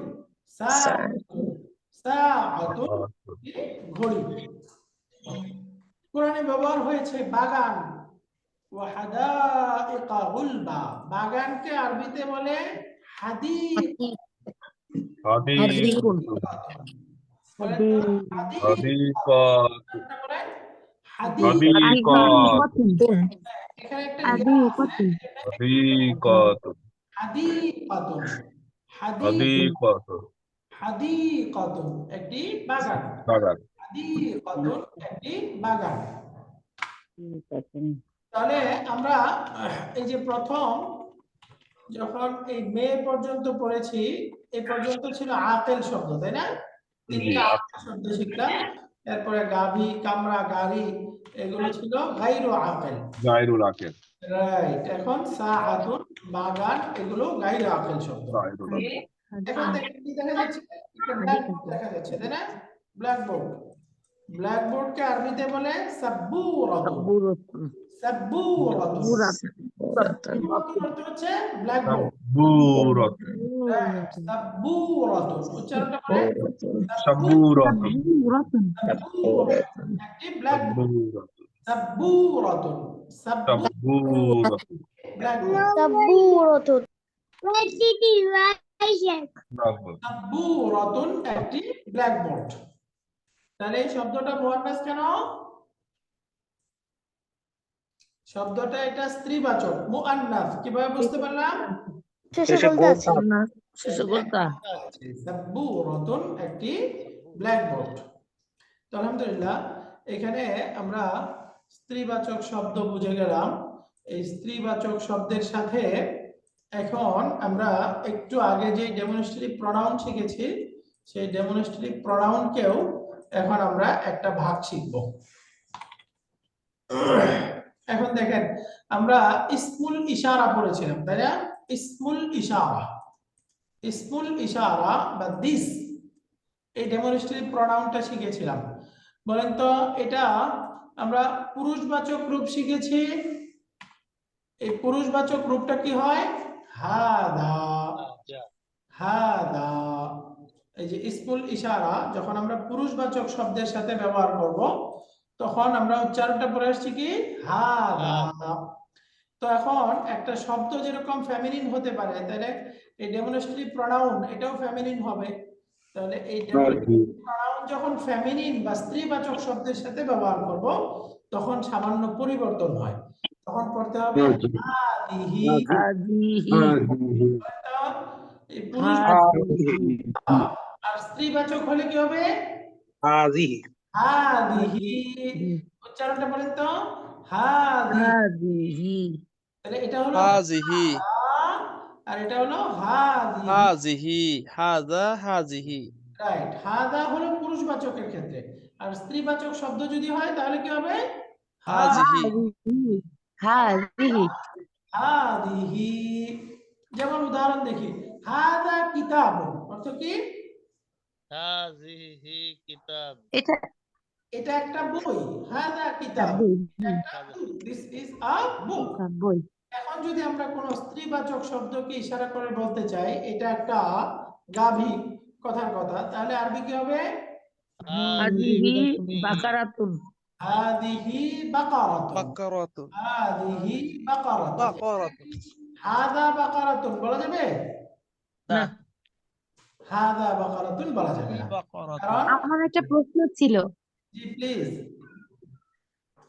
সাআতুন, সাআতুন একটি ঘড়ি। কোরআনে ব্যবহার হয়েছে বাগান, ওয়া হাদাইকা গুলবা। বাগানকে আরবিতে বলে হাদিক। হাদিকুন বলেন তো, হাদিক। হাদিকাতুন বলেন হাদিক। হাদিকাতুন এখানে একটা ইয়া আছে, হাদিকাতুন হাদিকাতুন। হাদিকাতুন হাদিকাতুন একটি বাগান। বাগান হাদিকাতুন একটি বাগান। তাহলে আমরা এই যে প্রথম যখন এই মে পর্যন্ত পড়েছি, এই পর্যন্ত ছিল আকেল শব্দ, তাই না? তিনটা আকেল শব্দ শিখলাম। এরপরে গাভী, কামরা, গাড়ি এগুলো ছিল গায়রু আকেল। গায়রুল আকেল রাইট। এখন সাআতুন, বাগান এগুলো গায়রু আকেল শব্দ। গায়রুল আকেল এখন দেখেন কি দেখা যাচ্ছে, একটা ব্ল্যাকবোর্ড দেখা যাচ্ছে, তাই না? ব্ল্যাকবোর্ড, ব্ল্যাকবোর্ডকে আরবিতে বলে সাব্বুরাতুন। সাব্বুরাতুন, সাব্বুরাতুন অর্থ হচ্ছে ব্ল্যাকবোর্ড। সাব্বুরাতুন সাব্বুরাতুন উচ্চারণটা করে সাব্বুরাতুন সাব্বুরাতুন একটি ব্ল্যাকবোর্ড। সাব্বুরাতুন, সাব্বুরাতুন ব্ল্যাকবোর্ড। সাব্বুরাতুন। সাব্বুরাতুন একটি ব্ল্যাকবোর্ড। তাহলে এই শব্দটা মুয়ান্নাস কেন? শব্দটা এটা স্ত্রীবাচক, মুআন্নাস। কিভাবে বুঝতে পারলাম? শেষে গোলতা আছে। শেষে গোলতা। সাব্বুরাতুন একটি ব্ল্যাকবোর্ড। তো আলহামদুলিল্লাহ, এখানে আমরা স্ত্রীবাচক শব্দ বুঝে গেলাম। এই স্ত্রীবাচক শব্দের সাথে এখন আমরা একটু আগে যে ডেমনস্ট্রেটিভ প্রোনাউন শিখেছি, সেই ডেমনস্ট্রেটিভ প্রোনাউনকেও এখন আমরা একটা ভাগ শিখব। এখন দেখেন আমরা ইসমুল ইশারা পড়েছিলাম, তাই না? ইসমুল ইশারা, ইসমুল ইশারা বা দিস, এই ডেমনস্ট্রেটিভ প্রোনাউনটা শিখেছিলাম। বলেন তো এটা আমরা পুরুষবাচক রূপ শিখেছি, এই পুরুষবাচক রূপটা কি হয়? হাদা, হাদা। এই যে ইসমুল ইশারা যখন আমরা পুরুষবাচক শব্দের সাথে ব্যবহার করব তখন আমরা উচ্চারণটা পড়ে আসছি কি হাদা। তো এখন একটা শব্দ যেরকম ফেমিনিন হতে পারে, তাহলে এই ডেমনস্ট্রেটিভ প্রোনাউন এটাও ফেমিনিন হবে। তাহলে এই ডেমনস্ট্রেটিভ প্রোনাউন যখন ফেমিনিন বা স্ত্রীবাচক শব্দের সাথে ব্যবহার করব তখন সামান্য পরিবর্তন হয়। তখন পড়তে হবে হাদিহি। হাদিহি এই পুরুষ হাদিহি আর স্ত্রীবাচক হলে কি হবে? হাযিহি হাদিহি। উচ্চারণটা বলেন তো, হাদিহি। হাদিহি তাহলে এটা হলো হাযিহি হাদা, আর এটা হলো হাদিহি। হাযিহি হাযা হাযিহি রাইট, হাদা হলো পুরুষবাচকের ক্ষেত্রে, আর স্ত্রীবাচক শব্দ যদি হয় তাহলে কি হবে? হাযিহি হাদিহি হাদিহি। যেমন উদাহরণ দেখি, হাদা কিতাব অর্থ কি? হাযিহি কিতাব এটা এটা একটা বই, হাদা কিতাব, বই, একটা দিস ইজ আ বুক। বই। এখন যদি আমরা কোন স্ত্রীবাচক শব্দকে ইশারা করে বলতে চাই এটা একটা গাভী, কথার কথা, তাহলে আরবি কি হবে? হাদিহি বাকারাতুন হাদিহি বাকারাতুন, বাকারাতুন হাদিহি বাকারাতুন। বাকারাতুন হাদা বাকারাতুন বলা যাবে? না হাদা বাকারাতুন বলা যাবে না, বাকারাতুন কারণ আমার একটা প্রশ্ন ছিল, জি প্লিজ।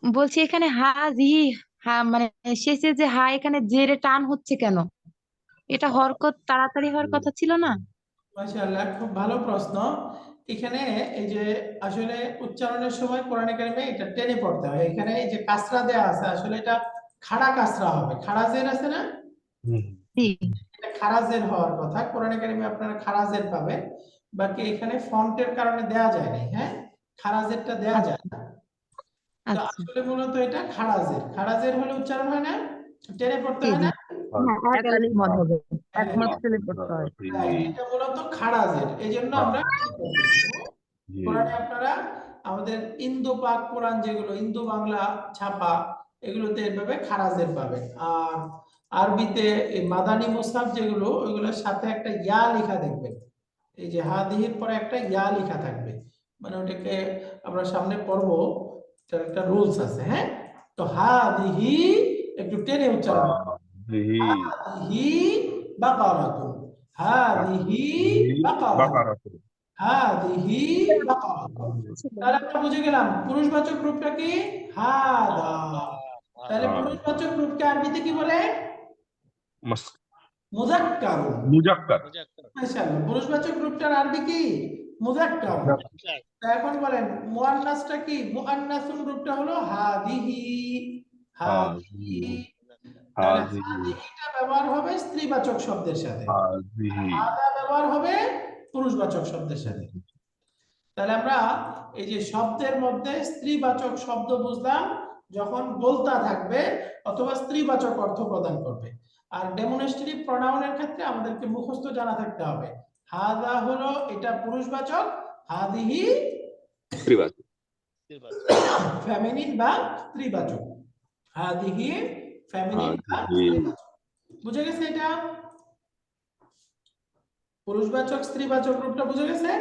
বলছি এখানে হাদিহি মানে শেষে যে হা এখানে জেরে টান হচ্ছে কেন? এটা হরকত তাড়াতাড়ি হওয়ার কথা ছিল না? মাশাআল্লাহ, খুব ভালো প্রশ্ন। এখানে এই যে আসলে উচ্চারণের সময় কোরআনে কারিমে এটা টেনে পড়তে হয়। এখানে এই যে কাসরা দেয়া আছে, আসলে এটা খাড়া কাসরা হবে, খাড়া জের আছে না, জি। এটা খাড়া জের হওয়ার কথা। কোরআনে কারিমে আপনারা খাড়া জের পাবেন, বাকি এখানে ফন্টের কারণে দেয়া যায় না। হ্যাঁ, খাড়া জেরটা দেয়া যায় না। তো আচ্ছা, আসলে মূলত এটা খাড়া জের, খাড়া জের হলে উচ্চারণ হয় না, টেনে পড়তে জি হয় জি। না। হ্যাঁ, এক আলিফ মনে হবে, হ্যাঁ, একমত ছেলে পড়তে হয়। এটা মূলত খাড়া জের, এই জন্য আমরা কি করতেছি? কোরআনে আপনারা আমাদের ইন্দো পাক কোরআন যেগুলো ইন্দো বাংলা ছাপা, এগুলোতে এভাবে খারাজের পাবেন। আর আরবিতে এই মাদানী মুসহাফ যেগুলো, ওইগুলোর সাথে একটা ইয়া লেখা দেখবেন, এই যে হাদিহির পরে একটা ইয়া লেখা থাকবে, মানে ওটাকে আমরা সামনে পড়বো, তার একটা রুলস আছে। হ্যাঁ, তো হাদিহি একটু টেনে উচ্চারণ, হাদিহি বাকারাতুন, হাদিহি বাকারাতুন, হাদিহি বাকারাতুন। তাহলে আমরা বুঝে গেলাম পুরুষবাচক রূপটা কি? হাদা। তাহলে পুরুষবাচক রূপকে আরবিতে কি বলে? মুযাক্কারুন। মুজাক্কার। মাশাআল্লাহ, পুরুষবাচক রূপটার আরবি কি? মুযাক্কারুন। তা এখন বলেন মুআন্নাসটা কি? মুআন্নাসুন রূপটা হলো হাদিহি, হাদিহি। তাহলে হাদিহিটা ব্যবহার হবে স্ত্রীবাচক শব্দের সাথে, হাদা ব্যবহার হবে পুরুষবাচক শব্দের সাথে। তাহলে আমরা এই যে শব্দের মধ্যে স্ত্রীবাচক শব্দ বুঝলাম যখন বলতা থাকবে অথবা স্ত্রীবাচক অর্থ প্রদান করবে। আর ডেমনস্ট্রেটিভ প্রোনাউনের ক্ষেত্রে আমাদেরকে মুখস্থ জানা থাকতে হবে, হাদা হলো এটা পুরুষবাচক, হাদিহি ফেমিনিন বা স্ত্রীবাচক, হাদিহি ফেমিনিন বা স্ত্রীবাচক। বুঝে গেছে? এটা পুরুষবাচক স্ত্রীবাচক রূপটা বুঝে গেছে?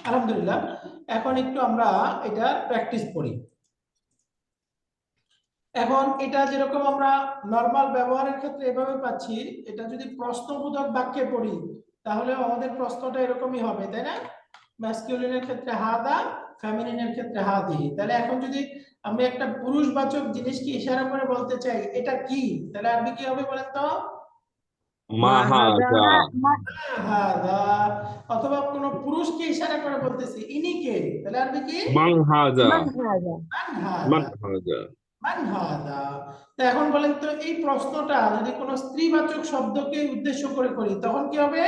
আলহামদুলিল্লাহ। এখন একটু আমরা এটা প্র্যাকটিস করি। এখন এটা যেরকম আমরা নরমাল ব্যবহারের ক্ষেত্রে এভাবে পাচ্ছি, এটা যদি প্রশ্নবোধক বাক্যে পড়ি তাহলে আমাদের প্রশ্নটা এরকমই হবে, তাই না? ম্যাসকিউলিনের ক্ষেত্রে হাদা, ফেমিনিনের ক্ষেত্রে হাদিহি। তাহলে এখন যদি আমি একটা পুরুষবাচক জিনিসকে ইশারা করে বলতে চাই এটা কি, তাহলে আরবি কি হবে বলেন তো? হাদা। অথবা কোনো পুরুষকে ইশারা করে বলতেছি ইনি কে, তাহলে আরবি কি? মান হাদা। মান হাদা। তো এখন বলেন তো এই প্রশ্নটা যদি কোনো স্ত্রীবাচক শব্দকে উদ্দেশ্য করে করি তখন কি হবে?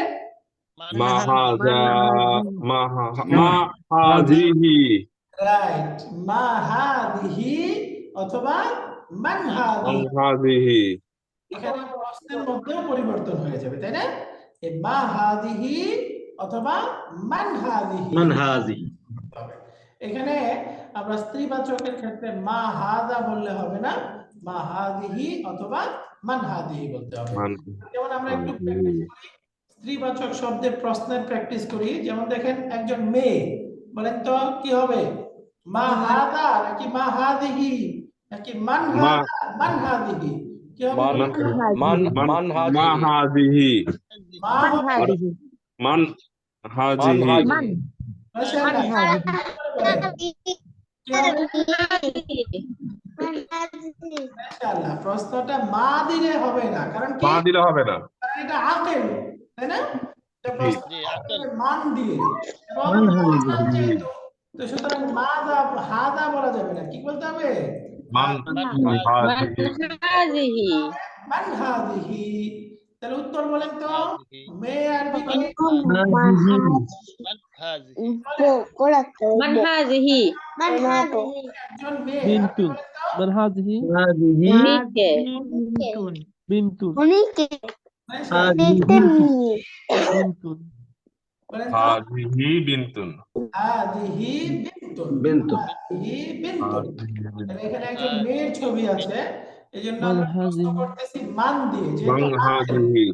রাইট, মা হাদিহি অথবা মান মান হাদিহি, হাযিহি এখানে প্রশ্নের মধ্যেও পরিবর্তন হয়ে যাবে, তাই না? এই মা হাদিহি অথবা মান হাদিহি মান হাজি হবে। এখানে আমরা স্ত্রীবাচকের ক্ষেত্রে মা হাদা বললে হবে না, মা হাদিহি অথবা মান হাদিহি বলতে হবে। মান যেমন আমরা একটু হাযিহি প্র্যাকটিস করি, স্ত্রীবাচক শব্দের প্রশ্নের প্র্যাকটিস করি। যেমন দেখেন একজন মেয়ে, বলেন তো কি হবে? মা হাদা নাকি মা হাদিহি নাকি মান মা হাদা মান হাদিহি? কি হবে? মান মান মান হাযিহি মা হাযিহি মা মান হবে হাযিহি মান হাযিহি মান মাশাআল্লাহ। হাযিহি কি হবে? মাশাআল্লাহ, প্রশ্নটা মা দিলে হবে না, কারণ কি? মা দিলে হবে না। কারণ এটা আকেল, তাই না? এটা জি প্রশ্ন জি, করতে আকেল। হবে মান দিয়ে, এবং মান হাযিহি। মুয়ান্নাস যেহেতু, তো সুতরাং মাদা হাদা বলা যাবে না, কি বলতে হবে? মান মান মান হাযিহি হাযিহি মান হাদিহি। তাহলে উত্তর বলেন তো, হাযিহি মেয়ে আরবি কি? মান হাযিহি। হাযিহি মান হাযিহি একজন মেয়ে আরবি বিন্তুন। বলেন তো। মান হাযিহি হাযিহি মিকে বিন্তুন। বিনতুন মাশাআল্লাহ, হাযিহি বিন্তুন। বলেন তো। হাযিহি বিনতুন হাদিহি বিনতুন, বেন্তন হাদিহি বিনতুন। হাযিহি তাহলে বিনতুন এখানে একজন মেয়ের ছবি আছে, এই জন্য মান আমরা প্রশ্ন হাযিহি করতেছি মান দিয়ে, মান যেহেতু আকেল হাযিহি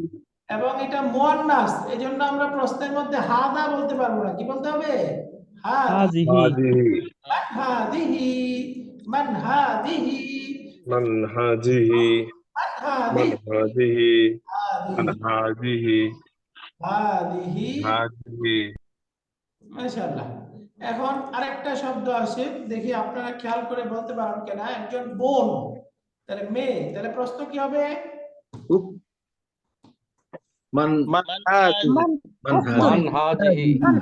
এবং এটা মুয়ান্নাস, এই জন্য আমরা প্রশ্নের মধ্যে হাদা বলতে পারবো না, কি বলতে হবে? হাদিহি। হাযিহি মান হাদিহি, মান হাদিহি, মান হাযিহি মান মান হাদিহি, হাযিহি মান হাদিহি, হাযিহি হাদিহি। হাযিহি মাশাআল্লাহ। এখন আরেকটা শব্দ আসে, দেখি আপনারা খেয়াল করে বলতে পারেন কিনা। একজন বোন, তাহলে মেয়ে, তাহলে প্রশ্ন কি হবে? মান মান হাজি মান মান উক্তুন হাজি মান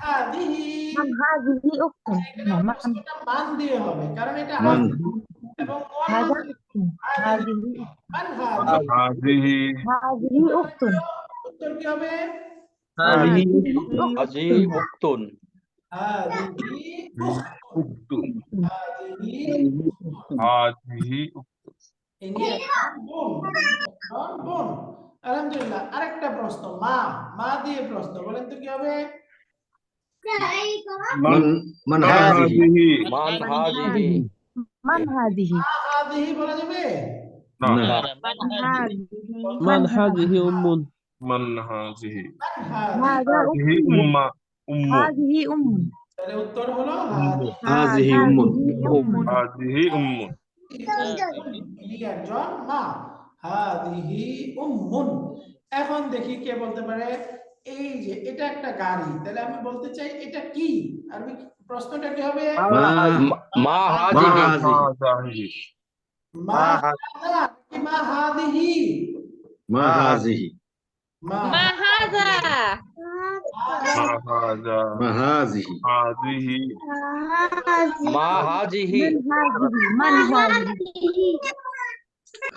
হাদিহি। হাযিহি উক্তুন এখানে মান প্রশ্নটা মান দিয়ে হবে, কারণ এটা মান আকেল এবং হাযা মুয়ান্নাস। উক্তুন হাদিহি, হাযিহি মান মান হাদিহি। হাযিহি হাযিহি উক্তুন উত্তর কি হবে? হাযিহি হাযিহি উক্তুন উক্তুন হাদিহি উক্তুন হাদিহি। হাযিহি ইনি একজন বোন, একজন বোন। আলহামদুলিল্লাহ। আরেকটা প্রশ্ন, মা, মা দিয়ে প্রশ্ন, বলেন তো কি হবে? মান মান মান হাযিহি মান হাযিহি মান হাযিহি মা হাদিহি বলা যাবে? না না না না মান মান হাযিহি হাযিহি মান হাযিহি উম্মুন মান হাযিহি মান হাদিহি। হাযা হাযিহি উম্মুন উম্মু হাযিহি উম্মুন তাহলে উত্তর হলো উম্মু হাজিহি উম্মুন হাযিহি উম্মুন হাযিহি উম্মু হাযিহি ইনি একজন মা। হাদিহি উম্মুন। এখন দেখি কে বলতে পারে। এই যে এটা একটা গাড়ি, তাহলে আমি বলতে চাই এটা কি? আরবি প্রশ্নটা কি হবে? মা মা মা হাযিহি হাজি মা হাদা কি মা হাদিহি? মা হাজিহি মা মা হাযা মা হাযা মা হাজিহি হাযিহি মা হাযিহি মান হাযিহি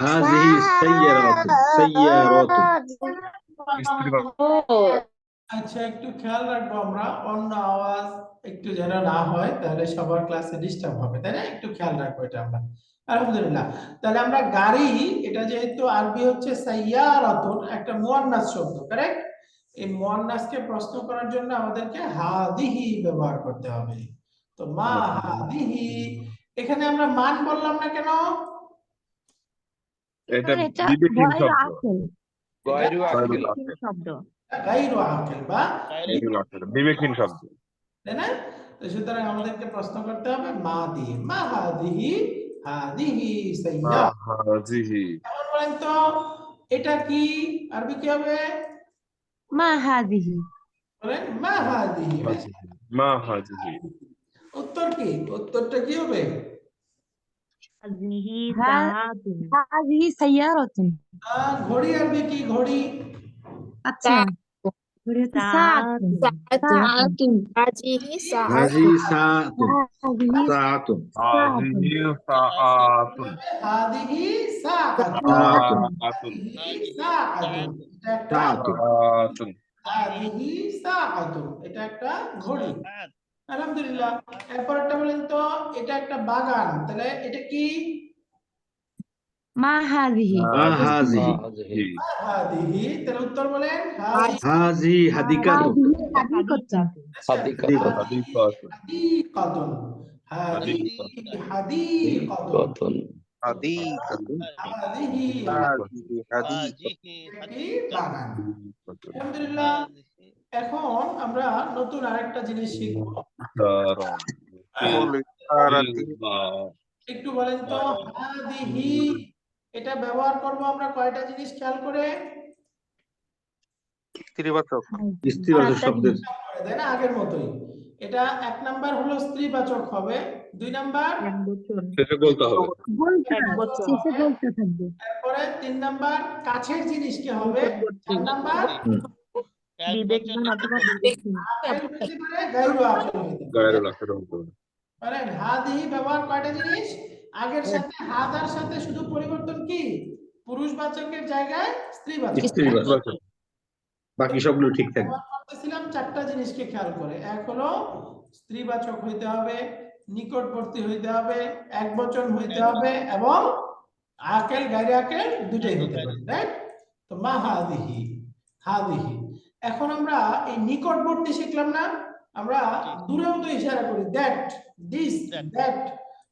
হাজিহি সাইয়ারাতুন সাইয়ারাতুন স্ত্রীবাচক ও আচ্ছা, একটু খেয়াল রাখবো আমরা, অন্য আওয়াজ একটু যেন না হয়, তাহলে সবার ক্লাসে ডিস্টার্ব হবে, তাই না? একটু খেয়াল রাখবো এটা আমরা। আলহামদুলিল্লাহ। তাহলে আমরা গাড়ি, এটা যেহেতু আরবি হচ্ছে সাইয়ারাতুন, একটা মুয়ান্নাস শব্দ, কারেক্ট? এই মুয়ান্নাসকে প্রশ্ন করার জন্য আমাদেরকে হাদিহি ব্যবহার করতে হবে। তো মা হাদিহি, এখানে আমরা মান বললাম না কেন? এটা কারণ এটা বিবেকহীন গয়রু শব্দ আকিল গায়রু আকিল বিবেকহীন শব্দ গায়রু আকিল বা গায়রুল আকিল, বিবেকহীন শব্দ। তাই না? তো সুতরাং আমাদেরকে প্রশ্ন করতে হবে মা দিয়ে। মা হাদিহি, হাদিহি মা সাইয়্যারা। হাযিহি এখন বলেন তো এটা কি? আরবি কি হবে? মা হাযিহি বলেন মা হাদিহি। মা হাযিহি উত্তর কি? উত্তরটা কি হবে? হাযিহি হা- সাআতুন। হাযিহি সাইয়ারাতুন ঘড়ি আরবি কি? ঘড়ি আচ্ছা ঘড়ি হচ্ছে সাআতুন সাআতুন হাজিহি হাজি সাআতুন হাযিহি সাআতুন সাআতুন হাযিহি সাআতুন হাদিহি সাআতুন। সাআতুন সাআতুন হাদিহি সাআতুন, এটা একটা সাআতুন সাআতুন হাদিহি সাআতুন, এটা একটা ঘড়ি। আলহামদুলিল্লাহ। এরপর একটা বলেন তো, এটা একটা বাগান, তাহলে এটা কি? মা হাজিহি মা হাজিহি হাজিহি হাদিহি, তাহলে উত্তর বলেন হাদিহি হাজিহি হাদিকাতুন হাজিহি হাদিকতুন হাদিকাতুন হাদিকাতুন হাদিহি হাদিকাতুন হাদিকাতুন হাদিহি হাদিহি হাদিকাতুন একটি বাগান। আলহামদুলিল্লাহ, এখন আমরা নতুন আরেকটা জিনিস শিখবো। একটু বলেন তো, হাদিহি এটা ব্যবহার করব আমরা কয়টা জিনিস খেয়াল করে? স্ত্রীবাচক স্ত্রীবাচক শব্দের তাই না, আগের মতোই। এটা 1 নাম্বার হলো স্ত্রীবাচক হবে, 2 নাম্বার সেটা বলতে হবে। শেষে বলতে থাকবে। তারপরে 3 নাম্বার কাছের জিনিস কি হবে, 4 নাম্বার বিবেকবান অথবা বিবেকহীন। আকেল হতে পারে, গায়রু আকেল হতে পারে। গায়ের লাখের উপরে বলেন হাদিহি ব্যবহার কয়টা জিনিস? আগের সাথে হাদার সাথে শুধু পরিবর্তন কি, পুরুষবাচকের জায়গায় স্ত্রীবাচক। স্ত্রীবাচক, বাকি সবগুলো ঠিক থাকবে। ব্যবহার করতেছিলাম 4টা জিনিসকে খেয়াল করে। এক হলো স্ত্রীবাচক হইতে হবে, নিকটবর্তী হইতে হবে, একবচন হইতে হবে, এবং আকেল গায়রে আকেল দুটাই হতে পারে, রাইট? তো মা হাদিহি হাদিহি। এখন আমরা এই নিকটবর্তী শিখলাম না, আমরা দূরেও তো ইশারা করি, দ্যাট, দিস, দ্যাট।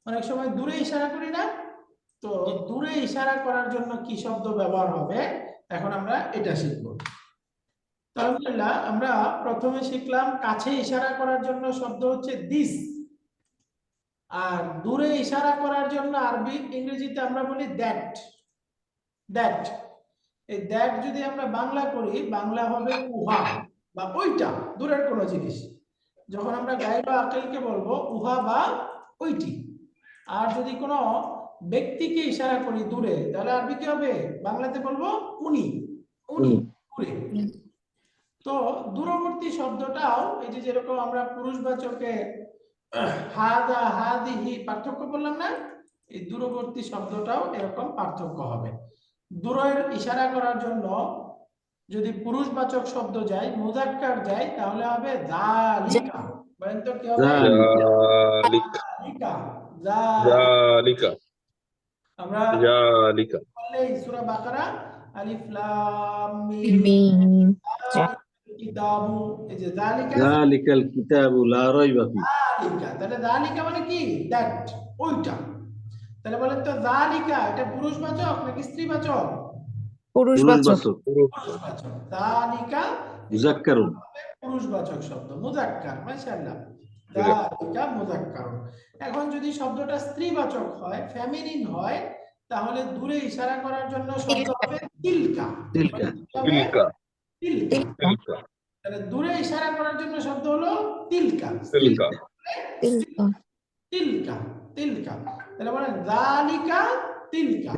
অনেক সময় দূরে ইশারা করি না? তো দূরে ইশারা করার জন্য কি শব্দ ব্যবহার হবে, এখন আমরা এটা শিখবো। আলহামদুলিল্লাহ, আমরা প্রথমে শিখলাম কাছে ইশারা করার জন্য শব্দ হচ্ছে দিস, আর দূরে ইশারা করার জন্য আরবি ইংরেজিতে আমরা বলি দ্যাট। দ্যাট, এই দ্যাট যদি আমরা বাংলা করি, বাংলা হবে উহা বা ওইটা, দূরের কোনো জিনিস। যখন আমরা গায়রু আকেলকে বলবো উহা বা ওইটি। আর যদি কোনো ব্যক্তিকে ইশারা করি দূরে, তাহলে আরবি কি হবে, বাংলাতে বলবো উনি, উনি, দূরে। তো দূরবর্তী শব্দটাও এই যে যেরকম আমরা পুরুষবাচকে হাদা হাদিহি পার্থক্য বললাম না, এই দূরবর্তী শব্দটাও এরকম পার্থক্য হবে। দূরের ইশারা করার জন্য যদি পুরুষবাচক শব্দ যায়, মুযাক্কার যায়, তাহলে হবে যালিকা। বলেন তো কি হবে? যালিকা। জালিকা আমরা জালিকা বললে সূরা বাকারা আলিফ লাম মিম মিম কিতাবু, এই যে যালিকা যালিকাল কিতাবু লা রাইবা ফি যালিকা, তাহলে যালিকা মানে কি, দ্যাট, ওইটা। তাহলে বলেন তো যালিকা এটা পুরুষবাচক নাকি স্ত্রীবাচক? পুরুষবাচক পুরুষবাচক। যালিকা মুযাক্কারুন পুরুষবাচক শব্দ, মুযাক্কার। মাশাআল্লাহ, যালিকা মুযাক্কারুন। এখন যদি শব্দটা স্ত্রীবাচক হয়, ফেমিনিন হয়, তাহলে দূরে ইশারা করার জন্য শব্দ হবে তিলকা। তিলকা তিলকা তিলকা। তিলকা তাহলে দূরে ইশারা করার জন্য শব্দ হলো তিলকা। তিলকা তিলকা তিলকা। তাহলে বলেন যালিকা তিলকা,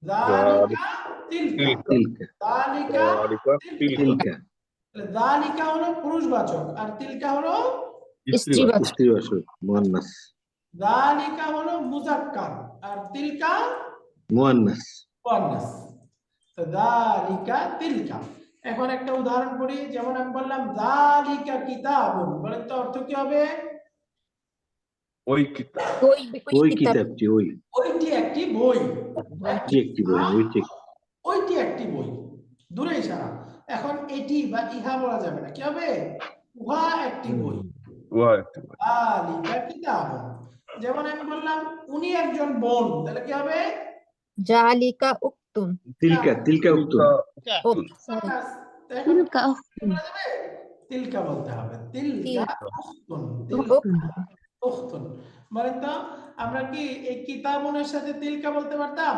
যালিকা তিলকা, তিলকা যালিকা জালিকা তিলকা। তিলকা তাহলে যালিকা হলো পুরুষবাচক আর তিলকা হলো, স্ত্রীবাচক মুয়ান্নাস যালিকা হলো মুযাক্কার আর তিলকা মুয়ান্নাস মুয়ান্নাস। তো যালিকা তিলকা। এখন একটা উদাহরণ করি, যেমন আমি বললাম যালিকা কিতাবুন, বলেন তো অর্থ কি হবে? ওই কিতাব ওই কিতাবটি, ওইটি একটি বই, একটি বই, ওইটি একটি বই, দূরে ইশারা। এখন এটি বা ইহা বলা যাবে না, কি হবে? উহা একটি বই, যালিকা কিতাবুন। যেমন আমি বললাম উনি একজন বোন, তাহলে কি হবে? জালিকা উক্তুন তিলকা উক্তুন এখন বলা যাবে? তিলকা বলতে হবে, তিলকা উখতুন, উখতুন। বলেন তো আমরা কি এই কিতাবুনের সাথে তিলকা বলতে পারতাম?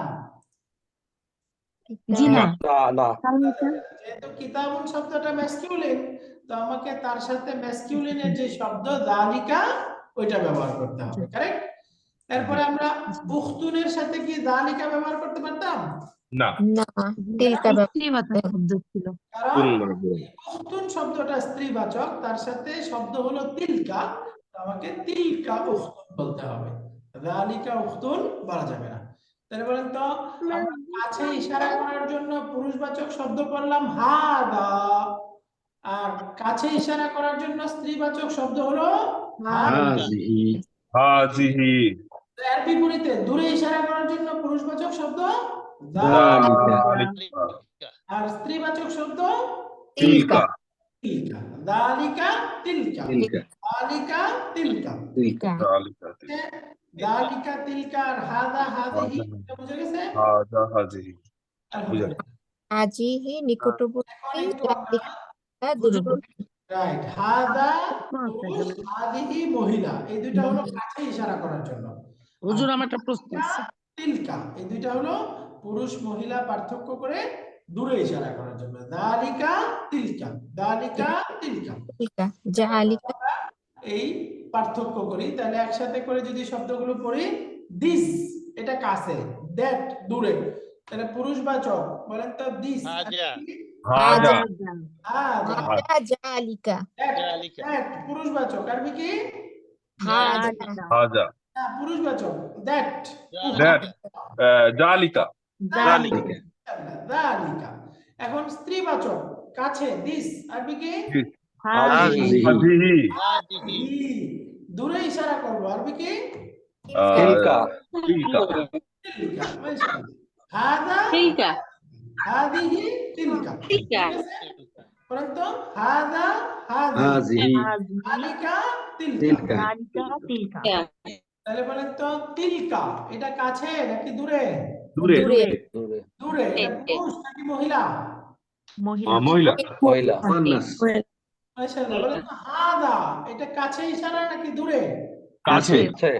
জি না। না যেহেতু কিতাবুন শব্দটা ম্যাসকিউলিন, তো আমাকে তার সাথে ম্যাসকিউলিনের যে শব্দ যালিকা ওইটা ব্যবহার করতে হবে, কারেক্ট? এরপরে আমরা উখতুনের সাথে কি যালিকা ব্যবহার করতে পারতাম? না না তিলকা স্ত্রীবাচক শব্দ ছিল। কারণ উখতুন শব্দটা স্ত্রীবাচক, তার সাথে শব্দ হলো তিলকা, তো আমাকে তিলকা উখতুন বলতে হবে, যালিকা উখতুন বলা যাবে না। তাহলে বলেন তো আমরা কাছে ইশারা করার জন্য পুরুষবাচক শব্দ করলাম হাদা, আর কাছে ইশারা করার জন্য স্ত্রীবাচক শব্দ হলো হাযিহি হাযিহি এর বিপরীতে দূরে ইশারা করার জন্য পুরুষবাচক শব্দ যালিকা আর স্ত্রীবাচক শব্দ তিলকা তিলকা, দালিকা তিলকা, তিলকা দালিকা তিলকা, তিলকা যালিকা দালিকা তিলকা আর হাদা হাদিহি এটা বুঝে গেছে? হাজা হাজিহি আলহামদুলিল্লাহ। আজিহি এখন নিকটবর্তী একটু আমরা জালিকা দূরবর্তী রাইট, হাদা পুরুষ, হাদিহি মহিলা, এই দুইটা হলো কাছে ইশারা করার জন্য। হুজুর আমার একটা প্রশ্ন আছে। তিলকা এই দুইটা হলো পুরুষ মহিলা পার্থক্য করে দূরে ইশারা করার জন্য। দালিকা তিলকা, দালিকা তিলকা, তিলকা জালিকা এই পার্থক্য করি। তাহলে একসাথে করে যদি শব্দগুলো পড়ি, দিস এটা কাছে, দ্যাট দূরে, তাহলে পুরুষবাচক বলেন তো দিস, হাজা হাজা হাজা, জালিকা দ্যাট পুরুষবাচক, আরবি কি? হাজা হাজা পুরুষবাচক দ্যাট, যালিকা যালিকা, যালিকা। এখন স্ত্রীবাচক কাছে, দিস, আরবি কি? হাজিহি হাজিহি ই, দূরে ইশারা করবো, আরবি কি? তিলকা তিলকা তিলকা, মাশাআল্লাহ। হাদা তিলকা হাদিহি তিলকা, তিলকা বলেন তো হাদা হাদিহি, হাজিহি দালিকা তিলকা, তিলকা তাহলে বলেন তো তিলকা এটা কাছে নাকি দূরে? দূরে দূরে দূরে দূরে। এটা পুরুষ নাকি মহিলা? মহিলা মহিলা মুয়ান্নাস মাশাআল্লাহ। বলেন তো হাদা এটা কাছে ইশারা নাকি দূরে? কাছে কাছে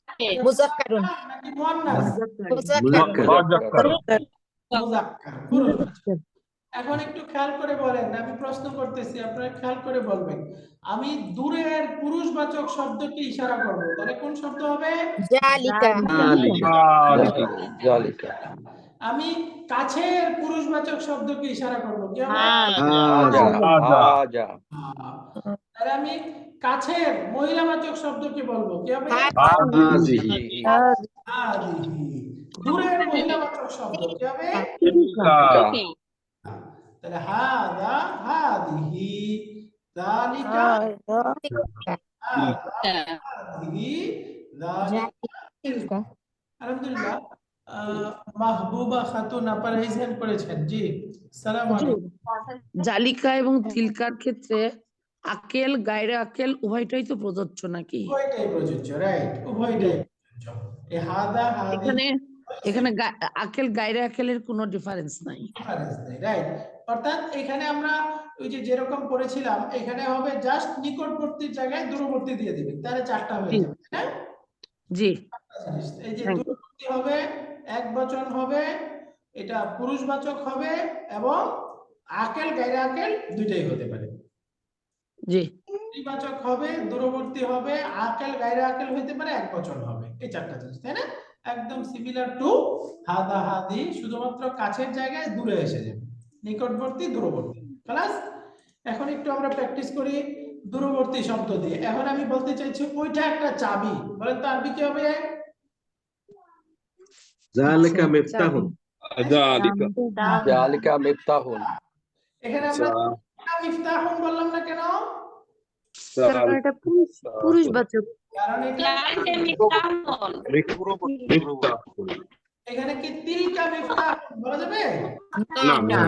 কাছে মুযাক্কারুন নাকি মুয়ান্নাস? মুযাক্কারুন মুযাক্কার, পুরুষ। এখন একটু খেয়াল করে বলেন, আমি প্রশ্ন করতেছি, আপনারা খেয়াল করে বলবেন। আমি দূরের পুরুষবাচক শব্দকে ইশারা করব, তাহলে কোন শব্দ হবে? জালিকা জালিকা আমি কাছের পুরুষবাচক শব্দকে ইশারা করব, কি হবে? হাজা হাজা তাহলে আমি কাছের মহিলাবাচক শব্দকে বলবো, কি হবে? হাজিহি হাদিহি। দূরের মহিলাবাচক শব্দ কি হবে? তাহলে হাদা হাদিহি, যালিকা হাদিহি, যালিকা। তিলকা আলহামদুলিল্লাহ। মাহবুবা খাতুন আপার হেল্প করেছেন, জি আসসালামু আলাইকুম। জালিকা এবং তিলকার ক্ষেত্রে আকেল গায়রে আকেল উভয়টাই তো প্রযোজ্য নাকি? উভয়টাই প্রযোজ্য, রাইট, উভয়টাই প্রযোজ্য। এই হাদা হাদিহি এখানে এখানে আকেল গায়রে আকেলের কোনো ডিফারেন্স নাই। ডিফারেন্স নেই, রাইট। অর্থাৎ এখানে আমরা ওই যে যেরকম পড়েছিলাম, এখানে হবে জাস্ট নিকটবর্তীর জায়গায় দূরবর্তী দিয়ে দিবেন, তাহলে চারটা হয়ে যাবে, তাই না? জি এই যে Thank you. দূরবর্তী হবে, এক বচন হবে, এটা পুরুষবাচক হবে, এবং আকেল গায়রে আকেল দুইটাই হতে পারে। জি স্ত্রীবাচক হবে, দূরবর্তী হবে, আকেল গায়রে আকেল হইতে পারে, এক বচন হবে, এই চারটা জিনিস, তাই না? একদম সিমিলার টু হাদা হাদি, শুধুমাত্র কাছের জায়গায় দূরে এসে যাবে, নিকটবর্তী দূরবর্তী। ক্লাস এখন একটু আমরা প্র্যাকটিস করি দূরবর্তী শব্দ দিয়ে। এখন আমি বলতে চাইছি ওইটা একটা চাবি, বলেন তো আরবি কি হবে? যালিকা মিফতাহুন যালিকা জালিকা মিফতাহুন এখানে আমরা মিফতাহুন বললাম না কেন? কারণ এটা পুরুষবাচক। কারণ এটা এখানে কি তিলকা মিফতাহুন বলা যাবে? না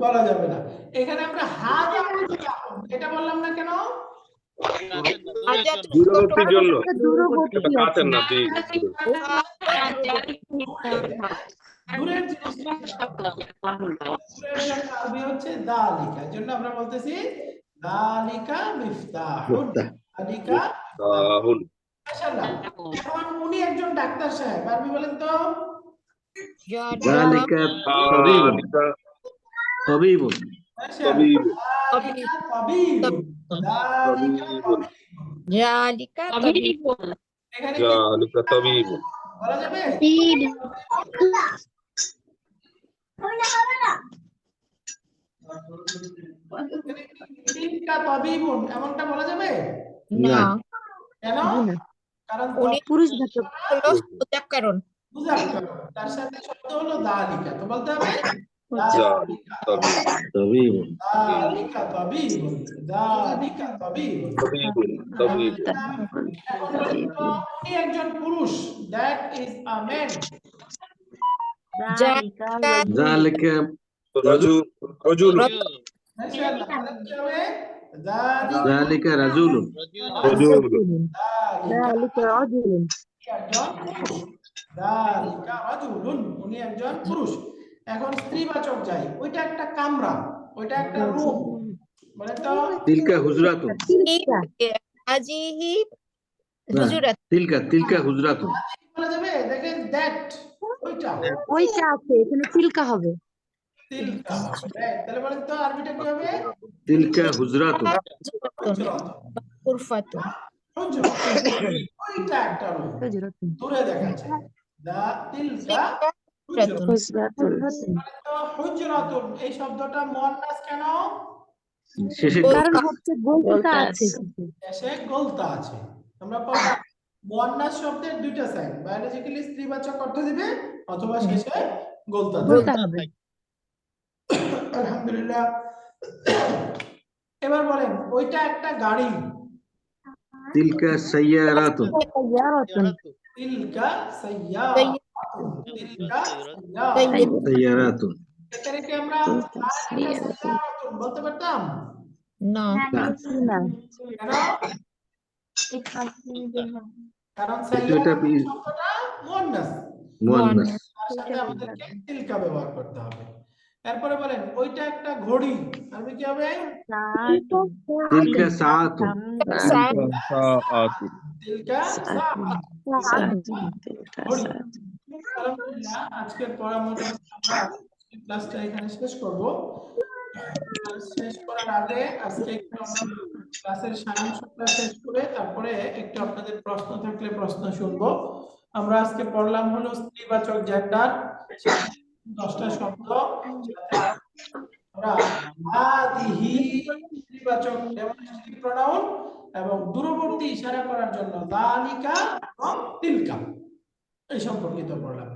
বলা যাবে না। এখানে আমরা হাদা মিফতাহুন এটা বললাম না কেন? হাজা দূরবর্তীর জন্য দূরবর্তী এটা কাছের না দূরের জিনিস দূরের জন্য আরবি হচ্ছে দালিকা, এর জন্য আমরা বলতেছি দালিকা মিফতাহুন, দালিকা তাহুন মাশাআল্লাহ। এখন উনি একজন ডাক্তার সাহেব, আরবি বলেন তো? যালিকা তাবিবুন তাবিবুন তাবিব দালিকা তাবিব, দালিকা তাবিব। জালিকা এখানে কি যালিকা তাবিব বলা যাবে? তিলকা তাবিবুন এমনটা বলা যাবে? না কেন? কারণ উনি পুরুষবাচক। হলো মুযাক্কারুন মুযাক্কার, তার সাথে শব্দ হলো দালিকা, তো বলতে হবে যালিকা তাবিবুন দালিকা তাবিবুন, দালিকা তাবিবুন। তাবিব এখন বলেন তো, উনি একজন পুরুষ, দ্যাট ইজ আ ম্যান, জালিকা যালিকা رجل মাশাআল্লাহ, তাহলে কি হবে? যালিকা যালিকা রাজুলুন যালিকা রাজুলুন। একজন পুরুষ। যালিকা রাজুলুন, উনি একজন পুরুষ। এখন স্ত্রীবাচক যাই, ওইটা একটা কামরা, ওইটা একটা রুম, বলেন তো। তিলকা হুজরাতুন হাজিহি না, হুজুরাত তিলকা হুজরাতুন বলা যাবে, দেখেন দ্যাট, ওইটা ওইটা আছে, এখানে চিল্কা হবে। তিলকা হবে, right? তাহলে বলেন তো আরবিটা কি হবে? তিলকা হুজরাতুন গুরফাতুন হুজরাত। ওইটা একটা রুম, হুজরাতুন। দূরে দেখাচ্ছে। তিলকা হুজরাতুন হুজরাতুন। হুজরাতুন। বলেন তো হুজরাতুন এই শব্দটা মুয়ান্নাস কেন? শেষে কারণ হচ্ছে গোলতা আছে। শেষে গোলতা আছে। আমরা বললাম মুয়ান্নাস শব্দের দুইটা সাইড, বায়োলজিক্যালি স্ত্রীবাচক অর্থ দিবে অথবা শেষে গোলতা দিবে। গোলতা হবে। আলহামদুলিল্লাহ। এবার বলেন ওইটা একটা গাড়ি। তিলকা সাইয়ারাতুন সাইয়ারাতুন। তিলকা সাইয়ারাতুন, তিলকা সাইয়ারাতুন এখানে কি আমরা সাইয়ারাতুন বলতে পারতাম? না না, না। কেন? কারণ এটা সাইয়ারাতুন শব্দটা মুয়ান্নাস, মুয়ান্নাস তার সাথে আমাদেরকে তিলকা ব্যবহার করতে হবে। এরপরে বলেন ওইটা একটা ঘড়ি, আরবি কি হবে? তিলকা সাআতুন তিলকা সাআতুন। ঘড়ি। আলহামদুলিল্লাহ, আজকের পড়া মোটামুটি আমরা ক্লাসটা এখানে শেষ করব। শেষ করার আগে আজকে একটু আমরা ক্লাসের সারাংশটা শেষ করে তারপরে একটু আপনাদের প্রশ্ন থাকলে প্রশ্ন শুনবো। আমরা আজকে পড়লাম হলো স্ত্রীবাচক জেন্ডার, 10টা শব্দ, সাথে আমরা হাদিহি স্ত্রীবাচক ডেমনস্ট্রেটিভ প্রোনাউন এবং দূরবর্তী ইশারা করার জন্য যালিকা এবং তিলকা এই সম্পর্কিত পড়লাম।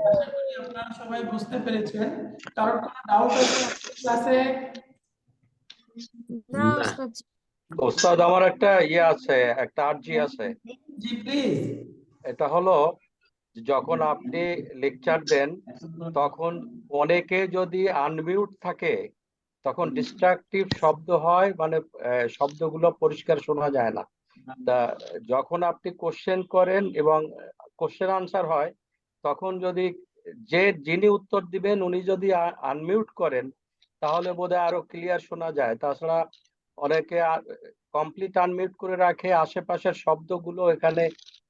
আশা করি আপনারা সবাই বুঝতে পেরেছেন। কারোর কোনো ডাউট আছে ক্লাসে? না না। উস্তাদ ওস্তাদ আমার একটা আছে, একটা আর্জি আছে। জি প্লিজ। এটা হলো যখন আপনি লেকচার দেন তখন অনেকে যদি আনমিউট থাকে তখন ডিস্ট্রাকটিভ শব্দ হয়, মানে শব্দগুলো পরিষ্কার শোনা যায় না। তা যখন আপনি কোশ্চেন করেন এবং কোশ্চেন আনসার হয় তখন যদি যিনি উত্তর দিবেন উনি যদি আনমিউট করেন তাহলে বোধহয় আরো ক্লিয়ার শোনা যায়। তাছাড়া অনেকে কমপ্লিট আনমিউট করে রাখে, আশেপাশের শব্দগুলো এখানে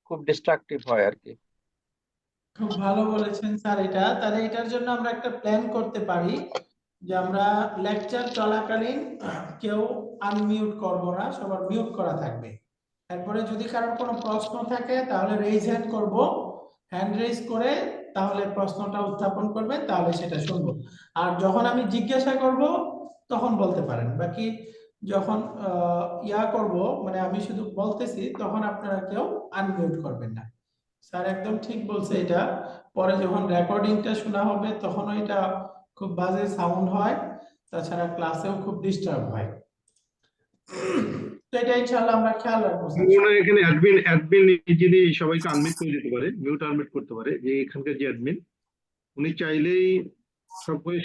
খুব ডিস্ট্রাকটিভ হয় আর কি। খুব ভালো বলেছেন স্যার। এটা তাহলে এটার জন্য আমরা একটা প্ল্যান করতে পারি যে আমরা লেকচার চলাকালীন কেউ আনমিউট করব না, সবার মিউট করা থাকবে। এরপরে যদি কারোর কোনো প্রশ্ন থাকে তাহলে রেইজ হ্যান্ড করব, হ্যান্ড রেইজ করে তাহলে প্রশ্নটা উত্থাপন করবেন, তাহলে সেটা শুনবো। আর যখন আমি জিজ্ঞাসা করব তখন বলতে পারেন। বাকি যখন করব মানে আমি শুধু বলতেছি তখন আপনারা কেউ আনমিউট করবেন না। স্যার একদম ঠিক বলছে এটা। পরে যখন রেকর্ডিংটা শোনা হবে তখন এটা খুব বাজে সাউন্ড হয়, তাছাড়া ক্লাসেও খুব ডিস্টার্ব হয়। তো এটা ইনশাআল্লাহ আমরা খেয়াল রাখবো স্যার। এখানে অ্যাডমিন যদি সবাইকে আনমিউট করে দিতে পারে, মিউট আনমিউট করতে পারে, যে এখানকার যে অ্যাডমিন উনি চাইলেই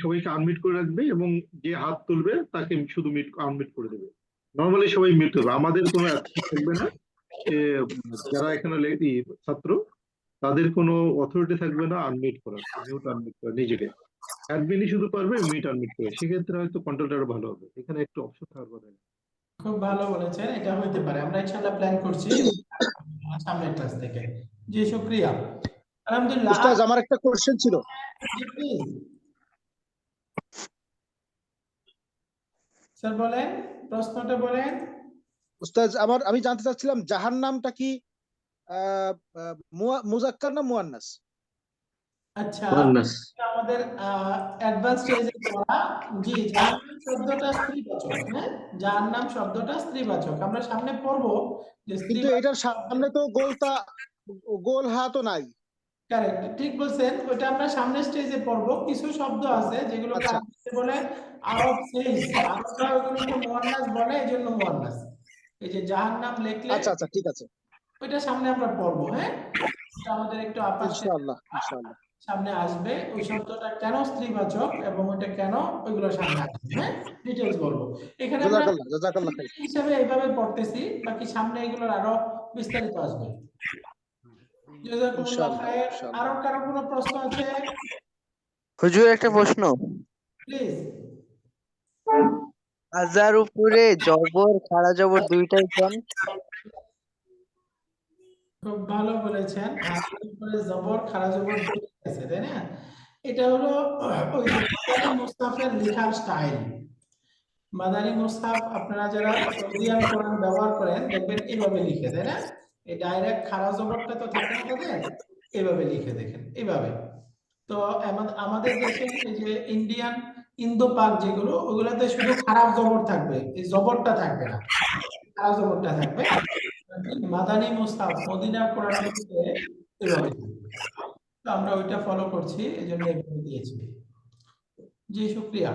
সবাইকে আনমিউট করে রাখবে এবং যে হাত তুলবে তাকে শুধু আনমিউট করে দেবে। নর্মালি সবাই মিউট হবে, আমাদের কোনো অ্যাকশন থাকবে না। যারা এখানে ছাত্র তাদের কোনো অথরিটি থাকবে না আনমিউট করার, মিউট আনমিউট করার, নিজেকে অ্যাডমিনই শুধু পারবে মিউট আনমিউট করে। সেক্ষেত্রে হয়তো কন্ট্রোলটা আরো ভালো হবে, এখানে একটু অপশন থাকার কথা। খুব ভালো বলেছেন, এটা হইতে পারে। আমরা ইনশাআল্লাহ প্ল্যান করছি সামনের ক্লাস থেকে। জি শুকরিয়া। আলহামদুলিল্লাহ। উস্তাদ আমার একটা কোশ্চেন ছিল। জি প্লিজ স্যার বলেন, প্রশ্নটা বলেন। উস্তাদ আমি জানতে চাচ্ছিলাম জাহান্নামটা কি মুজাক্কার না মুয়ান্নাস? আচ্ছা, মুয়ান্নাস আমাদের অ্যাডভান্স স্টেজে পড়া। জি, জাহান্নাম শব্দটা স্ত্রীবাচক। হ্যাঁ, জাহান্নাম শব্দটা স্ত্রীবাচক। আমরা সামনে পড়বো যে কিন্তু এটার সামনে তো গোল হা তো নাই। কারেক্ট, ঠিক বলছেন। ওটা আমরা সামনের স্টেজে পড়বো। কিছু শব্দ আছে যেগুলোকে আচ্ছা আরবিতে বলে আরব সেইস, আরবরা ওগুলোকে মুয়ান্নাস বলে, এজন্য মুয়ান্নাস। এই যে জাহান্নাম লিখলে আচ্ছা আচ্ছা ঠিক আছে, ওইটা সামনে আমরা পড়বো। হ্যাঁ, এটা আমাদের একটু আপার ইনশাআল্লাহ ইনশাআল্লাহ। সামনে আসবে, ওই শব্দটা কেন স্ত্রীবাচক এবং ওইটা কেন, ওইগুলো সামনে আসবে। হ্যাঁ, ডিটেইলস বলবো। এখানে আমরা জাযাকাল্লাহ খাইর। হিসাবে এইভাবে পড়তেছি, বাকি সামনে এগুলোর আরো বিস্তারিত আসবে। জাযাকুমুল্লাহ ইনশাআল্লাহ খায়ের। ইনশাআল্লাহ। আরো কারো কোনো প্রশ্ন আছে? হুজুর একটা প্রশ্ন, প্লিজ। হাজার উপরে জবর খাড়া জবর দুইটাই কেন? খুব ভালো বলেছেন। হাতের উপরে জবর খাড়া জবর দুটোই আছে, তাই না? এটা হলো ওই যে মাদানী মুস্তাফের লেখার স্টাইল। মাদানী মুস্তাফ আপনারা যারা সৌদিয়ান কোরআন ব্যবহার করেন দেখবেন এইভাবে লিখে, তাই না? এই ডাইরেক্ট খাড়া জবরটা তো থাকে না তাদের, এইভাবে লিখে দেখেন, এইভাবে। তো আমাদের দেশে এই যে ইন্ডিয়ান, ইন্দো পাক যেগুলো, ওগুলোতে শুধু খারাপ জবর থাকবে, এই জবরটা থাকবে না, খারাপ জবরটা থাকবে। মাদানী মুস্তাফ মদিনার কোরআনগুলোতে এভাবে থাকবে। তো আমরা ওইটা ফলো করছি, এজন্য এভাবে দিয়েছি। জি, শুকরিয়া।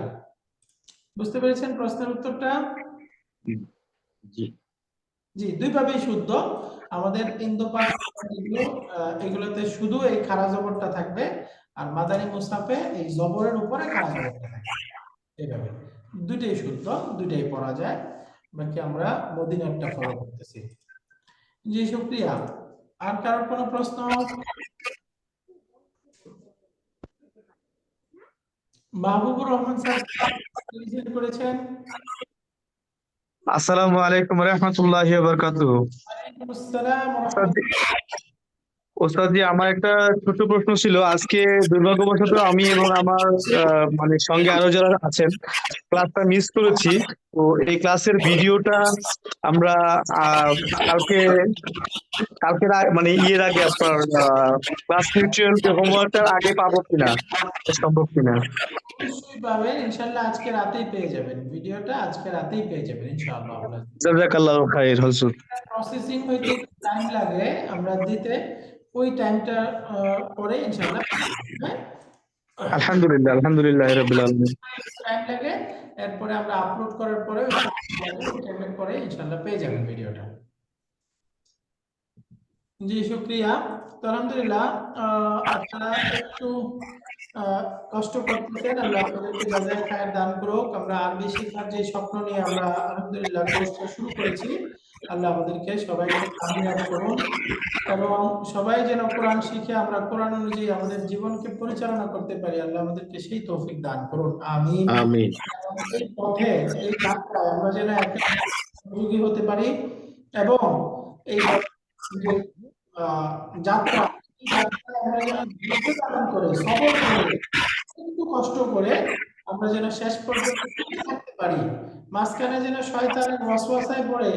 বুঝতে পেরেছেন প্রশ্নের উত্তরটা? জি জি, দুইভাবেই শুদ্ধ। আমাদের ইন্দো পাক যেগুলো, এগুলোতে শুধু এই খাড়া জবরটা থাকবে, আর মাদানী মুস্তাফে এই জবরের উপরে খাড়া জবরটা থাকবে। এইভাবে দুইটাই শুদ্ধ, দুইটাই পড়া যায়। বাকি আমরা মদিনারটা ফলো করতেছি। জি, শুকরিয়া। আর কারোর কোনো প্রশ্ন? মাহবুবুর রহমান স্যার প্রেজেন্ট করেছেন। আসসালামু আলাইকুম রহমতুল্লাহি ওয়া বারাকাতুহু। ওয়ালাইকুম আসসালাম ওয়া রাহমাতুল্লাহ। ওস্তাদ জি, আমার একটা ছোট প্রশ্ন ছিল। আজকে দুর্ভাগ্যবশত আমি এবং আমার মানে সঙ্গে আরো যারা আছেন ক্লাসটা মিস করেছি। তো এই ক্লাসের ভিডিওটা আমরা কালকে মানে ইয়ের আগে আপনার ক্লাস টিউটোরিয়াল হোমওয়ার্কটার আগে পাবো কিনা, সম্ভব কিনা? অবশ্যই পাবেন ইনশাআল্লাহ, আজকে রাতেই পেয়ে যাবেন ভিডিওটা, আজকে রাতেই পেয়ে যাবেন ইনশাআল্লাহ। জাযাকাল্লাহু খাইর হুজুর। প্রসেসিং হইতে টাইম লাগে আমরা দিতে, ওই টাইমটা পরে ইনশাআল্লাহ। হ্যাঁ, আলহামদুলিল্লাহ, আলহামদুলিল্লাহ রাব্বিল আলামিন। টাইম লাগে, এরপরে আমরা আপলোড করার পরে ওই টাইমের পরে ইনশাআল্লাহ পেয়ে যাবেন ভিডিওটা। জি, শুকরিয়া। তো আলহামদুলিল্লাহ, আপনারা একটু কষ্ট করতেছেন, আল্লাহ আপনাদেরকে জাযায়ে খায়ের দান করুক। আমরা আরবি শেখার যে স্বপ্ন নিয়ে আমরা আলহামদুলিল্লাহ কোর্সটা শুরু করেছি, আল্লাহ আমাদেরকে সবাইকে কামিয়াব করুন এবং সবাই যেন কোরআন শিখে আমরা কোরআন অনুযায়ী আমাদের জীবনকে পরিচালনা করতে পারি। আল্লাহ আমাদেরকে সেই তৌফিক দান করুন, আমিন। আমিন। এই পথে, এই যাত্রায় আমরা যেন একে সহযোগী হতে পারি এবং এই যে যাত্রা, এই যাত্রায় আমরা যেন ধৈর্য ধারণ করে, সবর করে, একটু কষ্ট করে আমরা যেন শেষ পর্যন্ত টিকে থাকতে পারি। মাঝখানে যেন শয়তানের ওয়াসওয়াসায় পড়ে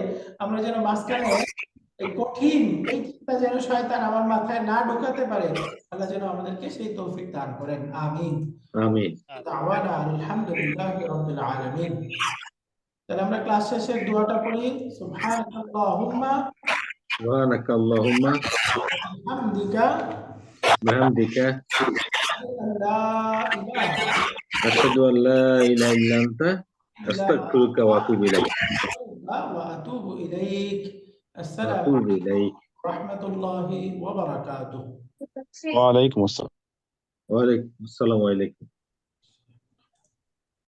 আমরা যেন মাঝখানে এই কঠিন এই চিন্তা যেন শয়তান আমার মাথায় না ঢোকাতে পারে, আল্লাহ যেন আমাদেরকে সেই তৌফিক দান করেন, আমিন। আমিন। দাওয়ানা আলহামদুলিল্লাহি রাব্বিল আলামিন। তাহলে আমরা ক্লাস শেষের দোয়াটা পড়ি। সুবহানাকাল্লাহুম্মা সুবহানাকাল্লাহুম্মা বিহামদিকা বিহামদিকা লা ইলাহা আশহাদু আল লা ইলাহা ইল্লা আনতা আস্তাগফিরুকা ওয়া আতুবু ইলাইক। ওয়া আতুবু ইলাইক। ওয়া আসসালামু আতুবু আলাইকুম ইলাইক। ওয়া রাহমাতুল্লাহি ওয়া বারাকাতুহু। ওয়া আলাইকুম আসসালাম। ওয়া আলাইকুম আসসালাম ওয়া আলাইকুম।